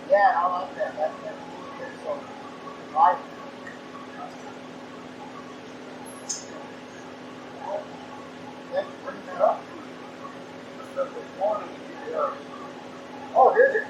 [SPEAKER 1] Yeah, I like that. That's really good. So, right. Thanks for bringing that up. Oh, did you?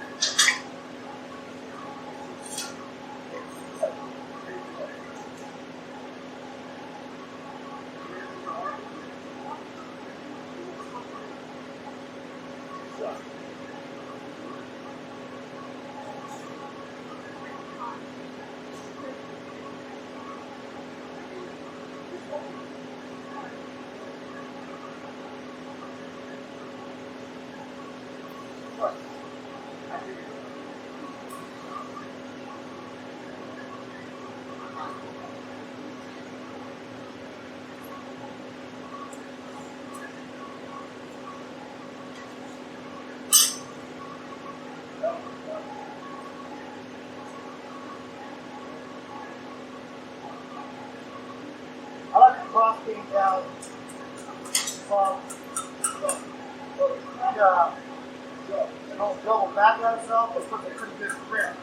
[SPEAKER 1] I like the cross beam down from an old double background itself, but it's a pretty good print.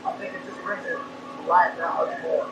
[SPEAKER 1] I think it just brings it to life that much more.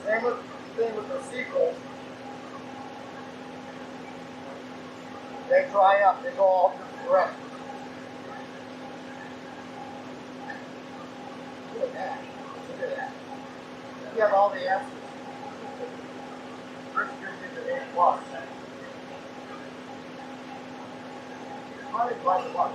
[SPEAKER 1] Same with the sequels. They dry up, they go all different directions. Look at that. Look at that. You have all the answers. First you're going to get an A+. Probably like one.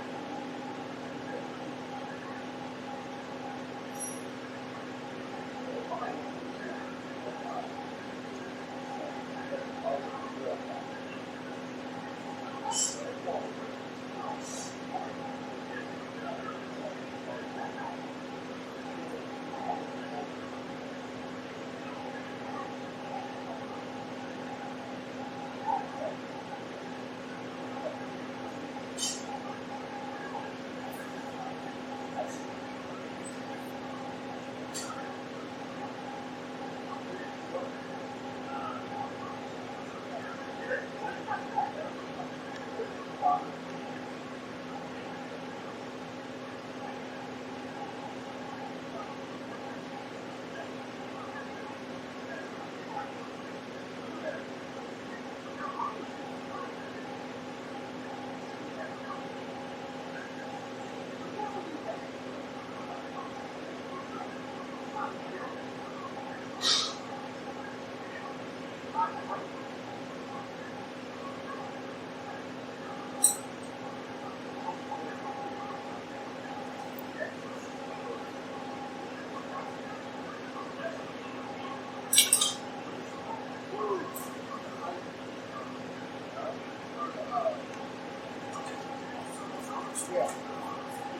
[SPEAKER 1] Yeah.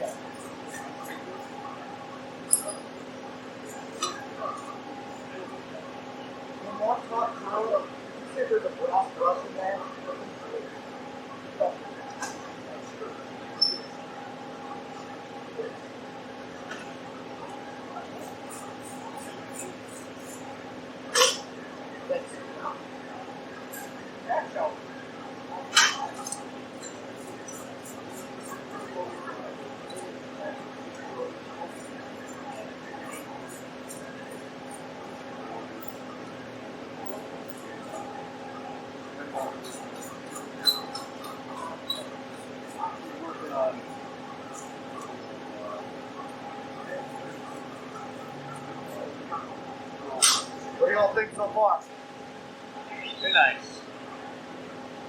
[SPEAKER 1] Yeah. The more top through, you see there's a brass brush in there. What do y'all think so far?
[SPEAKER 5] Very nice.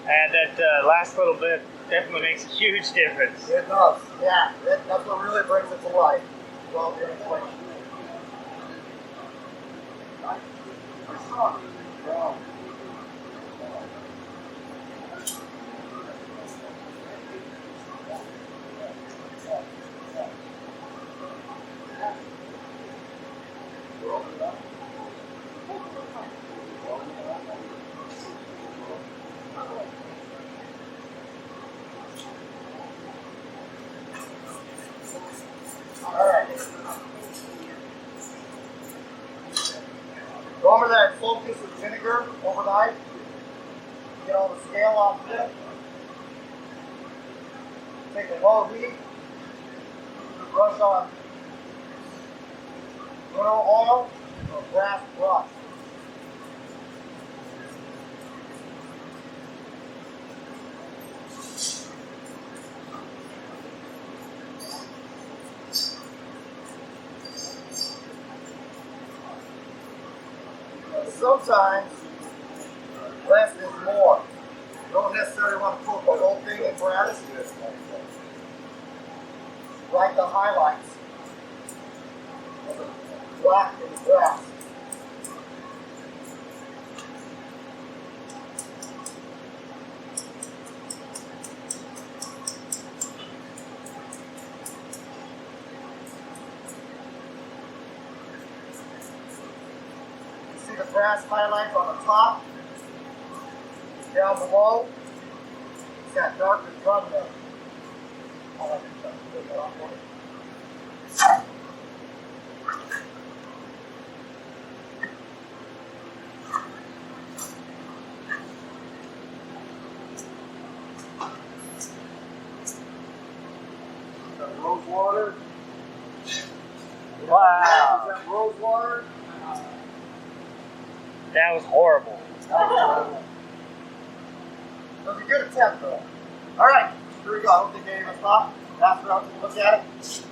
[SPEAKER 5] And that last little bit definitely makes a huge difference.
[SPEAKER 1] It does. Yeah, that's what really brings it to life. Well, the inflation. Remember that focus with vinegar overnight? Get all the scale off of it. Take a low heat. Brush on mineral oil or a brass brush. Sometimes less is more. You don't necessarily want to put the whole thing in brass. Like the highlights of the black and brass. See the brass highlights on the top, down below. It's got darker drum there. I like it. Take that off for you. Got rose water.
[SPEAKER 5] Wow.
[SPEAKER 1] Is that rose water?
[SPEAKER 5] That was horrible.
[SPEAKER 1] That was a good attempt, though. All right, here we go. I don't think any of us thought. Last round, look at it.